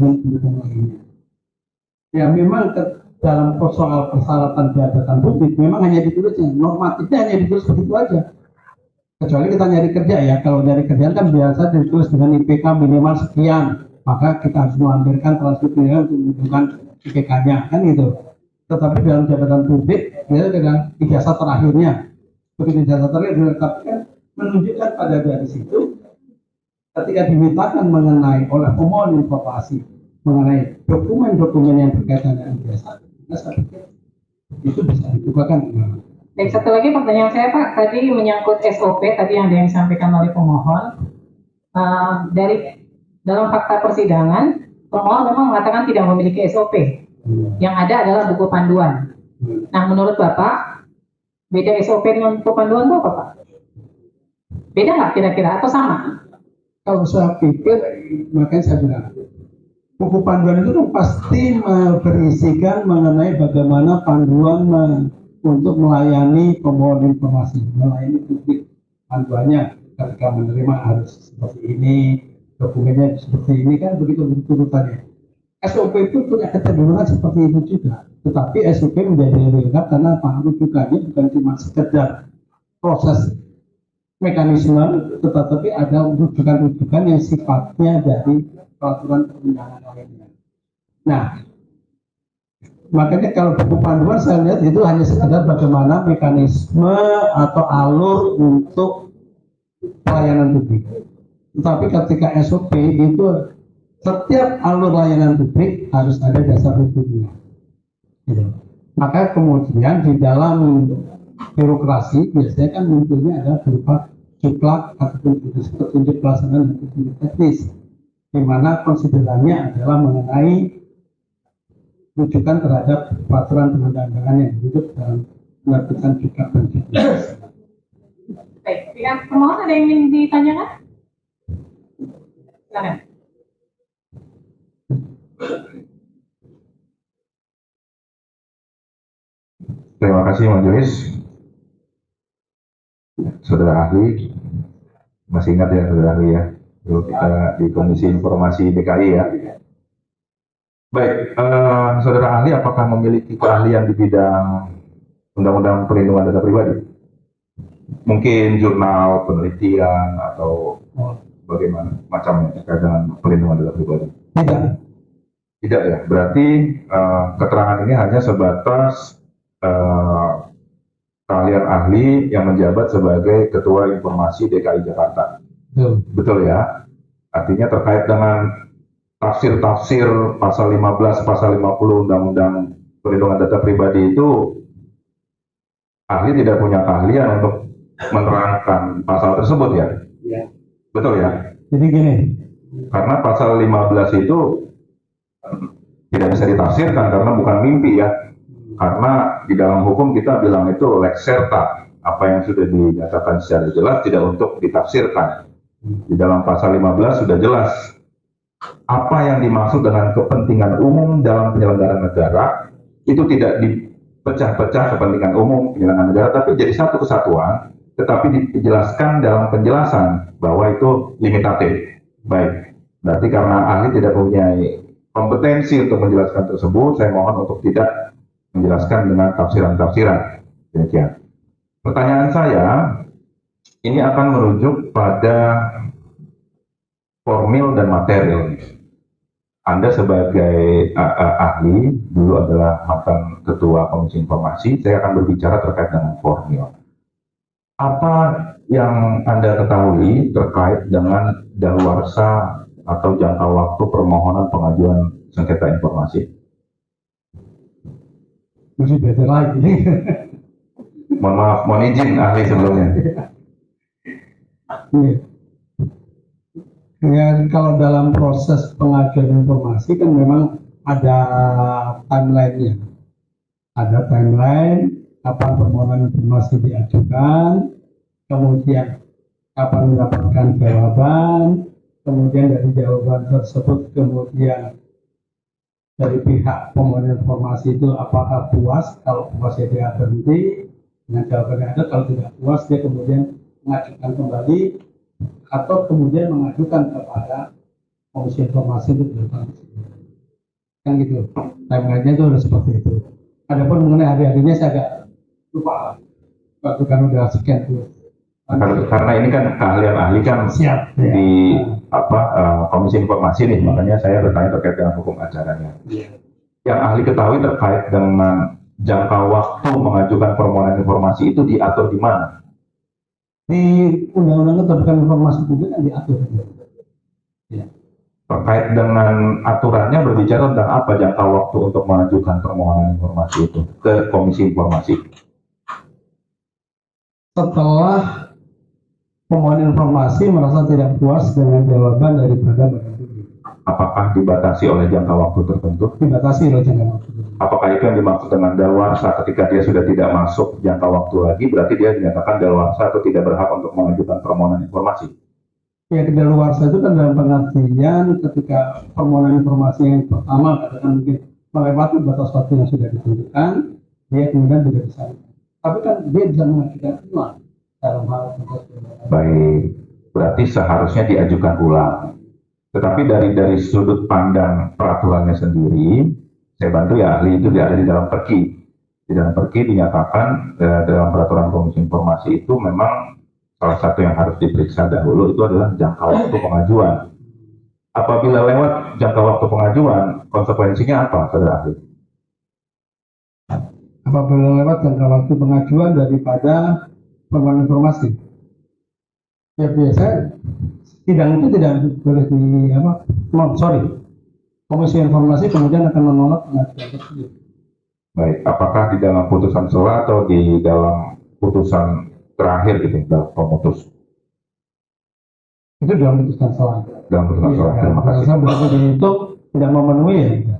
lainnya. Ya memang dalam soal persyaratan jabatan publik memang hanya ditulisnya, normatifnya hanya ditulis begitu aja. Kecuali kita nyari kerja ya, kalau nyari kerjaan kan biasa ditulis dengan IPK minimal sekian, maka kita harus melampirkan transkrip minimal untuk menunjukkan IPK-nya, kan gitu. Tetapi dalam jabatan publik, dia dengan ijazah terakhirnya, begitu ijazah terakhir diletakkan menunjukkan pada dari situ, ketika dimintakan mengenai oleh pemohon informasi mengenai dokumen-dokumen yang berkaitan dengan ijazah, saya pikir itu bisa dibukakan. Dan satu lagi pertanyaan saya Pak, tadi menyangkut SOP, tadi yang ada yang disampaikan oleh pemohon. Dari dalam fakta persidangan, pemohon memang mengatakan tidak memiliki SOP. Yang ada adalah buku panduan. Nah, menurut Bapak, beda SOP dengan buku panduan itu apa Pak? Beda nggak kira-kira atau sama? Kalau saya pikir, makanya saya bilang, buku panduan itu kan pasti berisikan mengenai bagaimana panduan untuk melayani pemohon informasi, melayani publik. Panduannya ketika menerima harus seperti ini, dokumennya seperti ini, kan begitu urutannya. SOP itu punya kecenderungan seperti itu juga, tetapi SOP menjadi lebih lengkap karena apa? Rujukannya bukan cuma sekedar proses mekanisme, tetapi ada rujukan-rujukan yang sifatnya dari peraturan perundangan lainnya. Nah, makanya kalau buku panduan saya lihat itu hanya sekedar bagaimana mekanisme atau alur untuk pelayanan publik. Tetapi ketika SOP itu setiap alur layanan publik harus ada dasar hukumnya. Gitu. Maka kemudian di dalam birokrasi biasanya kan munculnya adalah berupa cuplak ataupun petunjuk pelaksanaan dan petunjuk teknis, di mana konsiderannya adalah mengenai rujukan terhadap peraturan perundang-undangan yang dirujuk dalam menerbitkan cuplak dan cuplak. Baik, pihak pemohon ada yang ingin ditanyakan? Silakan. Terima kasih Majelis. Saudara ahli, masih ingat ya saudara ahli ya, dulu kita di Komisi Informasi DKI ya. Baik, saudara ahli apakah memiliki keahlian di bidang undang-undang perlindungan data pribadi? Mungkin jurnal penelitian atau bagaimana macamnya terkait dengan perlindungan data pribadi? Tidak ya, berarti keterangan ini hanya sebatas keahlian ahli yang menjabat sebagai Ketua Informasi DKI Jakarta. Betul ya? Artinya terkait dengan tafsir-tafsir pasal 15, pasal 50 Undang-Undang Perlindungan Data Pribadi itu ahli tidak punya keahlian untuk menerangkan pasal tersebut ya? Ya. Betul ya? Jadi gini, karena pasal 15 itu tidak bisa ditafsirkan karena bukan mimpi ya. Karena di dalam hukum kita bilang itu lex serta, apa yang sudah dinyatakan secara jelas tidak untuk ditafsirkan. Di dalam pasal 15 sudah jelas apa yang dimaksud dengan kepentingan umum dalam penyelenggaraan negara, itu tidak dipecah-pecah kepentingan umum penyelenggaraan negara, tapi jadi satu kesatuan, tetapi dijelaskan dalam penjelasan bahwa itu limitatif. Baik, berarti karena ahli tidak punya kompetensi untuk menjelaskan tersebut, saya mohon untuk tidak menjelaskan dengan tafsiran-tafsiran. Demikian. Pertanyaan saya, ini akan merujuk pada formil dan material. Anda sebagai ahli, dulu adalah mantan Ketua Komisi Informasi, saya akan berbicara terkait dengan formil. Apa yang Anda ketahui terkait dengan daluarsa atau jangka waktu permohonan pengajuan sengketa informasi? masih beda lagi. Mohon maaf, mohon izin ahli sebelumnya. Ya, kalau dalam proses pengajuan informasi kan memang ada timeline-nya. Ada timeline, kapan permohonan informasi diajukan, kemudian kapan mendapatkan jawaban, kemudian dari jawaban tersebut kemudian dari pihak pemohon informasi itu apakah puas, kalau puas ya dia berhenti dengan jawabannya ada, kalau tidak puas dia kemudian mengajukan kembali atau kemudian mengajukan kepada komisi informasi untuk dilakukan kan gitu. Timeline-nya itu udah seperti itu. Adapun mengenai hari-harinya saya agak lupa waktu kan udah sekian tuh. Karena ini kan keahlian ahli kan Siap ya. di komisi informasi nih, makanya saya bertanya terkait dengan hukum acaranya. Yang ahli ketahui terkait dengan jangka waktu mengajukan permohonan informasi itu diatur di mana? Di undang-undang keterbukaan informasi publik kan diatur. Ya. Terkait dengan aturannya berbicara tentang apa jangka waktu untuk mengajukan permohonan informasi itu ke komisi informasi? Setelah pemohon informasi merasa tidak puas dengan jawaban daripada badan publik, Apakah dibatasi oleh jangka waktu tertentu? dibatasi oleh jangka waktu. Apakah itu yang dimaksud dengan daluarsa ketika dia sudah tidak masuk jangka waktu lagi, berarti dia dinyatakan daluarsa atau tidak berhak untuk mengajukan permohonan informasi? Ya, kedaluarsa itu kan dalam pengertian ketika permohonan informasi yang pertama katakan mungkin melewati batas waktu yang sudah ditentukan, dia kemudian tidak bisa. Tapi kan dia bisa mengajukan ulang dalam hal Baik, berarti seharusnya diajukan ulang. Tetapi dari sudut pandang peraturannya sendiri, saya bantu ya, ahli itu ada di dalam perki. Di dalam perki dinyatakan dalam peraturan komisi informasi itu memang salah satu yang harus diperiksa dahulu itu adalah jangka waktu pengajuan. Apabila lewat jangka waktu pengajuan, konsekuensinya apa, saudara ahli? apabila lewat jangka waktu pengajuan daripada permohonan informasi. Ya biasa sidang itu tidak boleh komisi informasi kemudian akan menolak pengajuan tersebut. Baik, apakah di dalam putusan sela atau di dalam putusan terakhir gitu, dalam pemutus? Itu dalam putusan sela. Dalam putusan sela, terima kasih. Saya berarti itu tidak memenuhi ya.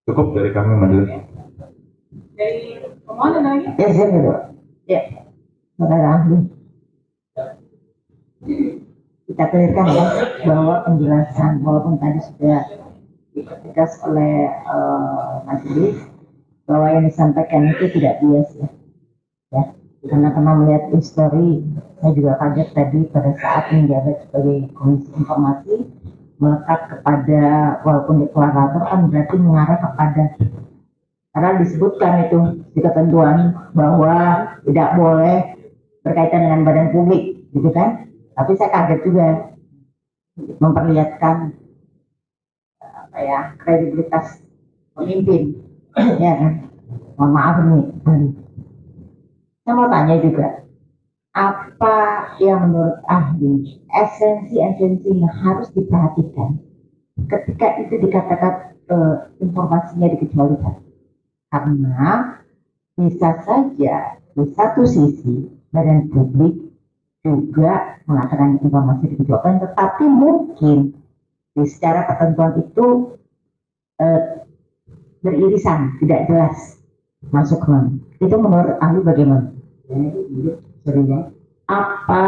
Cukup dari kami majelis. Dari pemohon ada lagi? Ya, saya dulu. Ya, saudara ahli. Kita clearkan ya bahwa penjelasan walaupun tadi sudah ditegas oleh majelis bahwa yang disampaikan itu tidak bias ya. Karena melihat histori, saya juga kaget tadi pada saat menjabat sebagai komisi informasi melekat kepada walaupun deklarator kan berarti mengarah kepada karena disebutkan itu di ketentuan bahwa tidak boleh berkaitan dengan badan publik gitu kan, tapi saya kaget juga memperlihatkan kredibilitas pemimpin ya kan. Mohon maaf nih, saya mau tanya juga apa yang menurut ahli esensi yang harus diperhatikan ketika itu dikatakan informasinya dikecualikan, karena bisa saja di satu sisi badan publik juga mengatakan informasi dikecualikan, tetapi mungkin di secara ketentuan itu beririsan, tidak jelas masuk ke mana. Itu menurut ahli bagaimana? Apa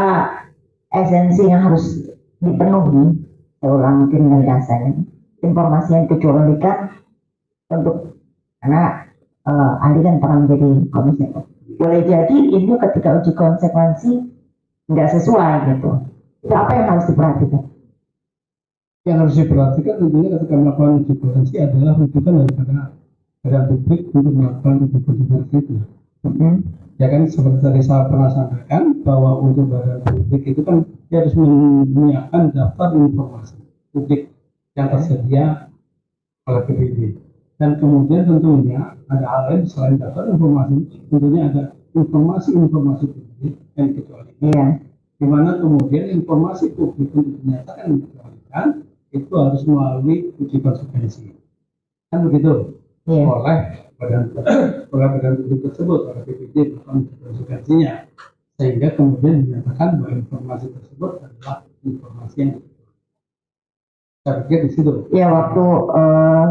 esensi yang harus dipenuhi? Saya ulang mungkin dengan dasarnya informasi yang dikecualikan untuk karena ahli kan pernah menjadi komisi. Boleh jadi ini ketika uji konsekuensi nggak sesuai gitu. Itu apa yang harus diperhatikan? Yang harus diperhatikan tentunya ketika melakukan uji konsekuensi adalah rujukan daripada badan publik untuk melakukan uji konsekuensi itu. Ya kan seperti tadi saya pernah sampaikan bahwa untuk badan publik itu kan dia harus menyiapkan daftar informasi publik yang tersedia oleh PPD, dan kemudian tentunya ada hal lain selain daftar informasi, tentunya ada informasi publik yang dikecualikan, di mana kemudian informasi publik untuk dinyatakan dikecualikan itu harus melalui uji konsekuensi, kan begitu? Oleh badan publik tersebut, oleh PPD bukan konsekuensinya, sehingga kemudian dinyatakan bahwa informasi tersebut adalah informasi yang saya pikir di situ. Ya, waktu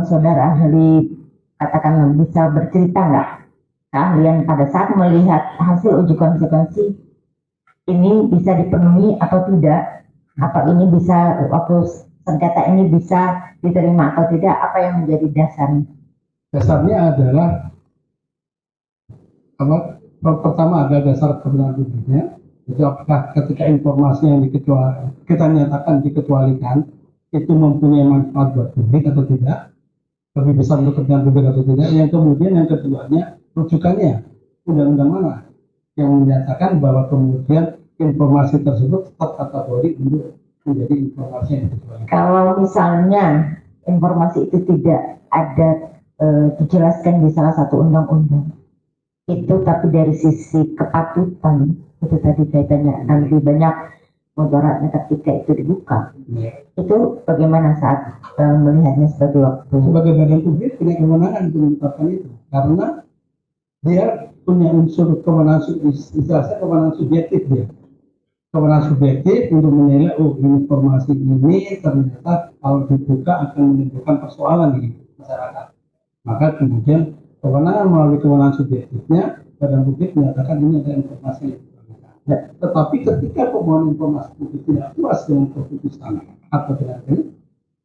saudara ahli katakan bisa bercerita nggak keahlian pada saat melihat hasil uji konsekuensi ini bisa dipenuhi atau tidak, apa ini bisa waktu sengketa ini bisa diterima atau tidak, apa yang menjadi dasarnya? Dasarnya adalah pertama ada dasar kebenaran publiknya, Itu apakah ketika informasi yang kita nyatakan dikecualikan itu mempunyai manfaat buat publik atau tidak, lebih besar untuk kepentingan publik atau tidak. Yang kemudian yang keduanya, rujukannya undang-undang mana yang menyatakan bahwa kemudian informasi tersebut tetap kategori untuk menjadi informasi yang dikecualikan. Kalau misalnya informasi itu tidak ada dijelaskan di salah satu undang-undang itu, tapi dari sisi kepatutan itu tadi kaitannya akan lebih banyak mudaratnya ketika itu dibuka. Itu bagaimana saat melihatnya sebagai waktu? Sebagai badan publik punya kewenangan untuk menetapkan itu, karena dia punya unsur kewenangan, istilahnya kewenangan subjektif dia. Kewenangan subjektif untuk menilai, oh informasi ini ternyata kalau dibuka akan menimbulkan persoalan di masyarakat. Maka kemudian kewenangan melalui kewenangan subjektifnya, badan publik menyatakan ini ada informasi yang diperlukan. Tetapi ketika pemohon informasi publik tidak puas dengan keputusan atau tidak ini,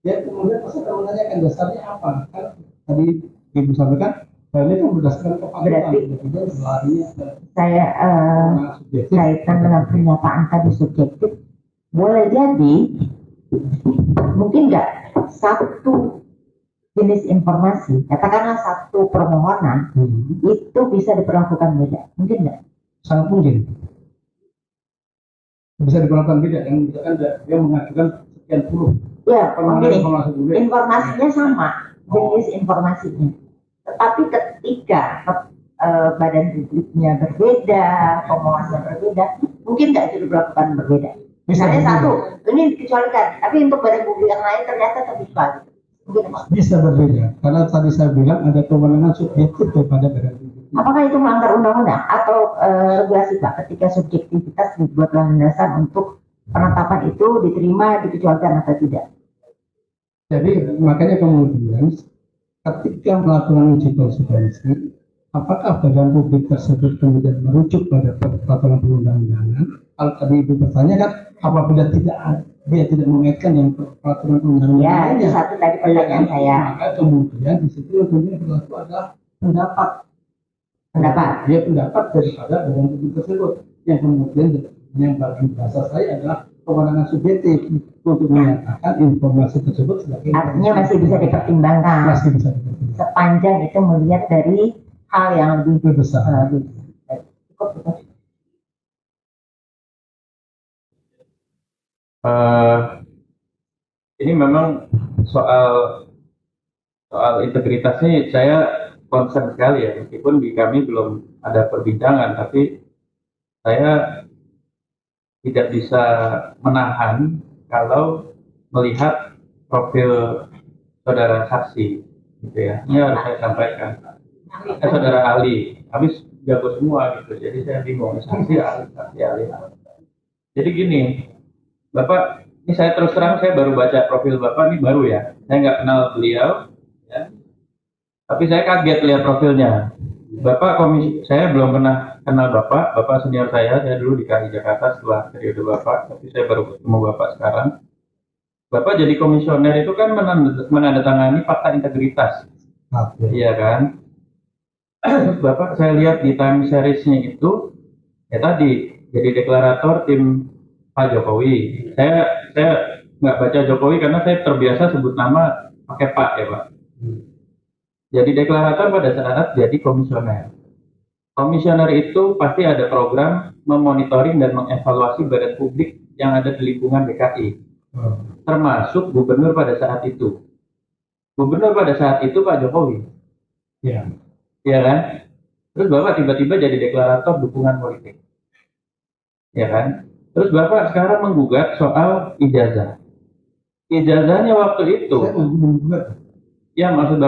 dia kemudian pasti akan menanyakan dasarnya apa. Kan tadi Ibu sampaikan, ini kan berdasarkan kepatutan. Berarti saya kaitan dengan pernyataan tadi subjektif, boleh jadi mungkin nggak satu jenis informasi, katakanlah satu permohonan itu bisa diperlakukan beda, mungkin nggak? Sangat mungkin bisa diperlakukan beda. Yang misalkan dia mengajukan sekian puluh informasinya sama, jenis informasinya, tetapi ketika badan publiknya berbeda, pemohonnya berbeda, mungkin nggak itu diperlakukan berbeda. Misalnya satu ini dikecualikan, tapi untuk badan publik yang lain ternyata terbuka. Bisa berbeda, karena tadi saya bilang ada kewenangan subjektif daripada badan publik. Apakah itu melanggar undang-undang atau regulasi Pak, ketika subjektivitas dibuat landasan untuk penetapan itu diterima, dikecualikan atau tidak? Jadi makanya kemudian ketika melakukan uji konsekuensi, apakah badan publik tersebut kemudian merujuk pada peraturan perundang-undangan? Kalau tadi Ibu bertanya kan, apabila dia tidak mengaitkan yang peraturan perundang-undangan, ya itu satu tadi pertanyaan saya. Maka kemudian di situ tentunya berlaku adalah pendapat dia pendapat daripada badan publik tersebut, yang kemudian yang bagi bahasa saya adalah kewenangan subjektif untuk menyatakan informasi tersebut sebagai artinya masih bisa dipertimbangkan, sepanjang itu melihat dari hal yang lebih besar. Ini memang soal integritas ini saya concern sekali ya, meskipun di kami belum ada perbincangan, tapi saya tidak bisa menahan kalau melihat profil saudara saksi, gitu ya. Ini harus saya sampaikan. Saudara ahli, habis jago semua gitu, jadi saya bingung saksi ahli. Jadi gini, Bapak, ini saya terus terang saya baru baca profil Bapak, ini baru ya, saya nggak kenal beliau, ya. Tapi saya kaget lihat profilnya. Bapak saya belum pernah kenal Bapak senior saya dulu di KI Jakarta setelah periode Bapak, tapi saya baru ketemu Bapak sekarang. Bapak jadi komisioner itu kan menandatangani fakta integritas, iya kan? Bapak saya lihat di time series-nya itu, ya tadi jadi deklarator tim Pak Jokowi. Saya nggak baca Jokowi karena saya terbiasa sebut nama pakai Pak ya Pak. Jadi deklarator pada saat jadi komisioner. Komisioner itu pasti ada program memonitoring dan mengevaluasi badan publik yang ada di lingkungan DKI. Termasuk gubernur pada saat itu. Gubernur pada saat itu Pak Jokowi. Iya. Iya kan? Terus Bapak tiba-tiba jadi deklarator dukungan politik. Ya kan? Terus Bapak sekarang menggugat soal ijazah. Ijazahnya waktu itu. Ya maksud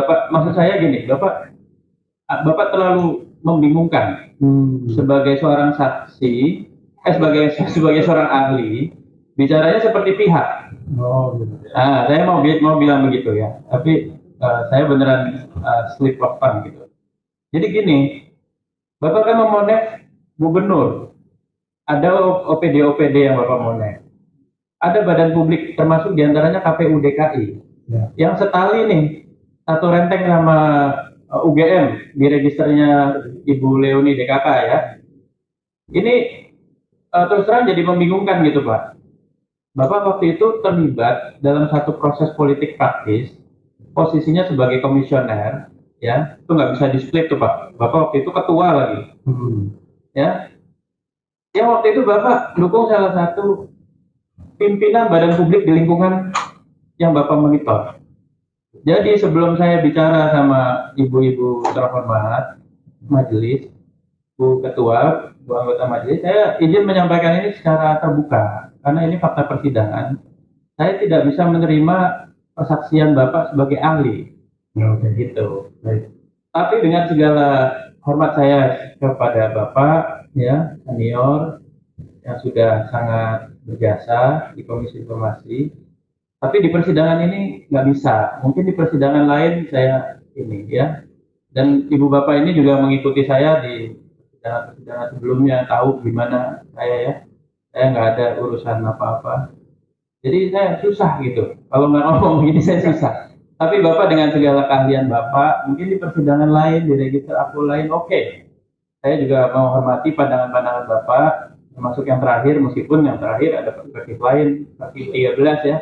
saya gini, Bapak terlalu membingungkan. Sebagai seorang saksi, sebagai seorang ahli, bicaranya seperti pihak. Saya mau bilang begitu ya, tapi saya beneran slip of tongue gitu. Jadi gini, Bapak kan memonet gubernur, ada OPD yang Bapak monet, ada badan publik termasuk diantaranya KPU DKI, yang setali nih, satu renteng sama UGM di registernya Ibu Leoni DKK ya. Ini terus terang jadi membingungkan gitu Pak. Bapak waktu itu terlibat dalam satu proses politik praktis, posisinya sebagai komisioner, ya, itu nggak bisa di-split tuh Pak. Bapak waktu itu ketua lagi, ya. Ya waktu itu Bapak dukung salah satu pimpinan badan publik di lingkungan yang Bapak monitor. Jadi sebelum saya bicara sama ibu-ibu terhormat majelis, Bu Ketua, Bu anggota majelis, saya izin menyampaikan ini secara terbuka. Karena ini fakta persidangan, saya tidak bisa menerima persaksian Bapak sebagai ahli. Gitu. Tapi dengan segala hormat saya kepada Bapak, ya, senior, yang sudah sangat berjasa di Komisi Informasi, tapi di persidangan ini nggak bisa. Mungkin di persidangan lain saya ini, ya. Dan Ibu Bapak ini juga mengikuti saya di persidangan sebelumnya, tahu gimana saya ya. Saya nggak ada urusan apa-apa. Jadi saya susah gitu. Kalau nggak ngomong gini saya susah. Tapi Bapak dengan segala keahlian Bapak, mungkin di persidangan lain, di register akun lain, oke. Saya juga menghormati pandangan-pandangan Bapak, termasuk yang terakhir, meskipun yang terakhir ada perspektif lain, perspektif 13 ya.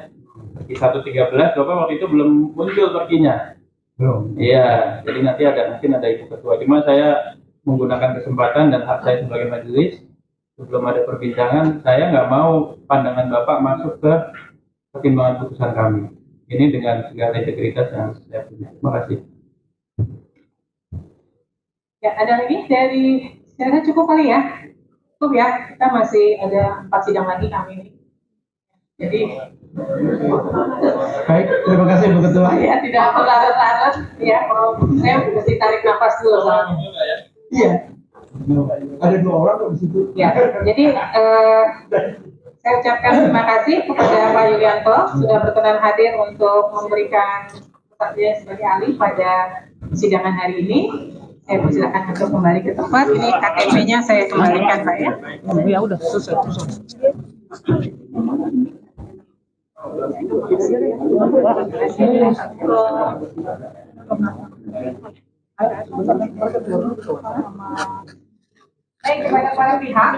Perspektif 113, Bapak waktu itu belum muncul perginya. Belum. Iya, jadi nanti mungkin ada Ibu Ketua. Cuma saya menggunakan kesempatan dan hak saya sebagai majelis, sebelum ada perbincangan, saya nggak mau pandangan Bapak masuk ke pertimbangan putusan kami. Ini dengan segala integritas yang saya punya. Terima kasih. Ya, ada lagi dari, saya rasa cukup kali ya. Cukup ya, kita masih ada 4 sidang lagi kami ini. Jadi, Baik, terima kasih Bu Ketua. ya tidak berlarut-larut. Ya, kalau saya mesti tarik nafas dulu soalnya. Iya. Ada 2 orang kok di situ. Ya, jadi saya ucapkan terima kasih kepada Pak Yulianto sudah berkenan hadir untuk memberikan kesaksian sebagai ahli pada persidangan hari ini. Saya persilakan untuk kembali ke tempat. Ini KTP-nya saya kembalikan Pak ya. Ya udah selesai. Baik, kepada para pihak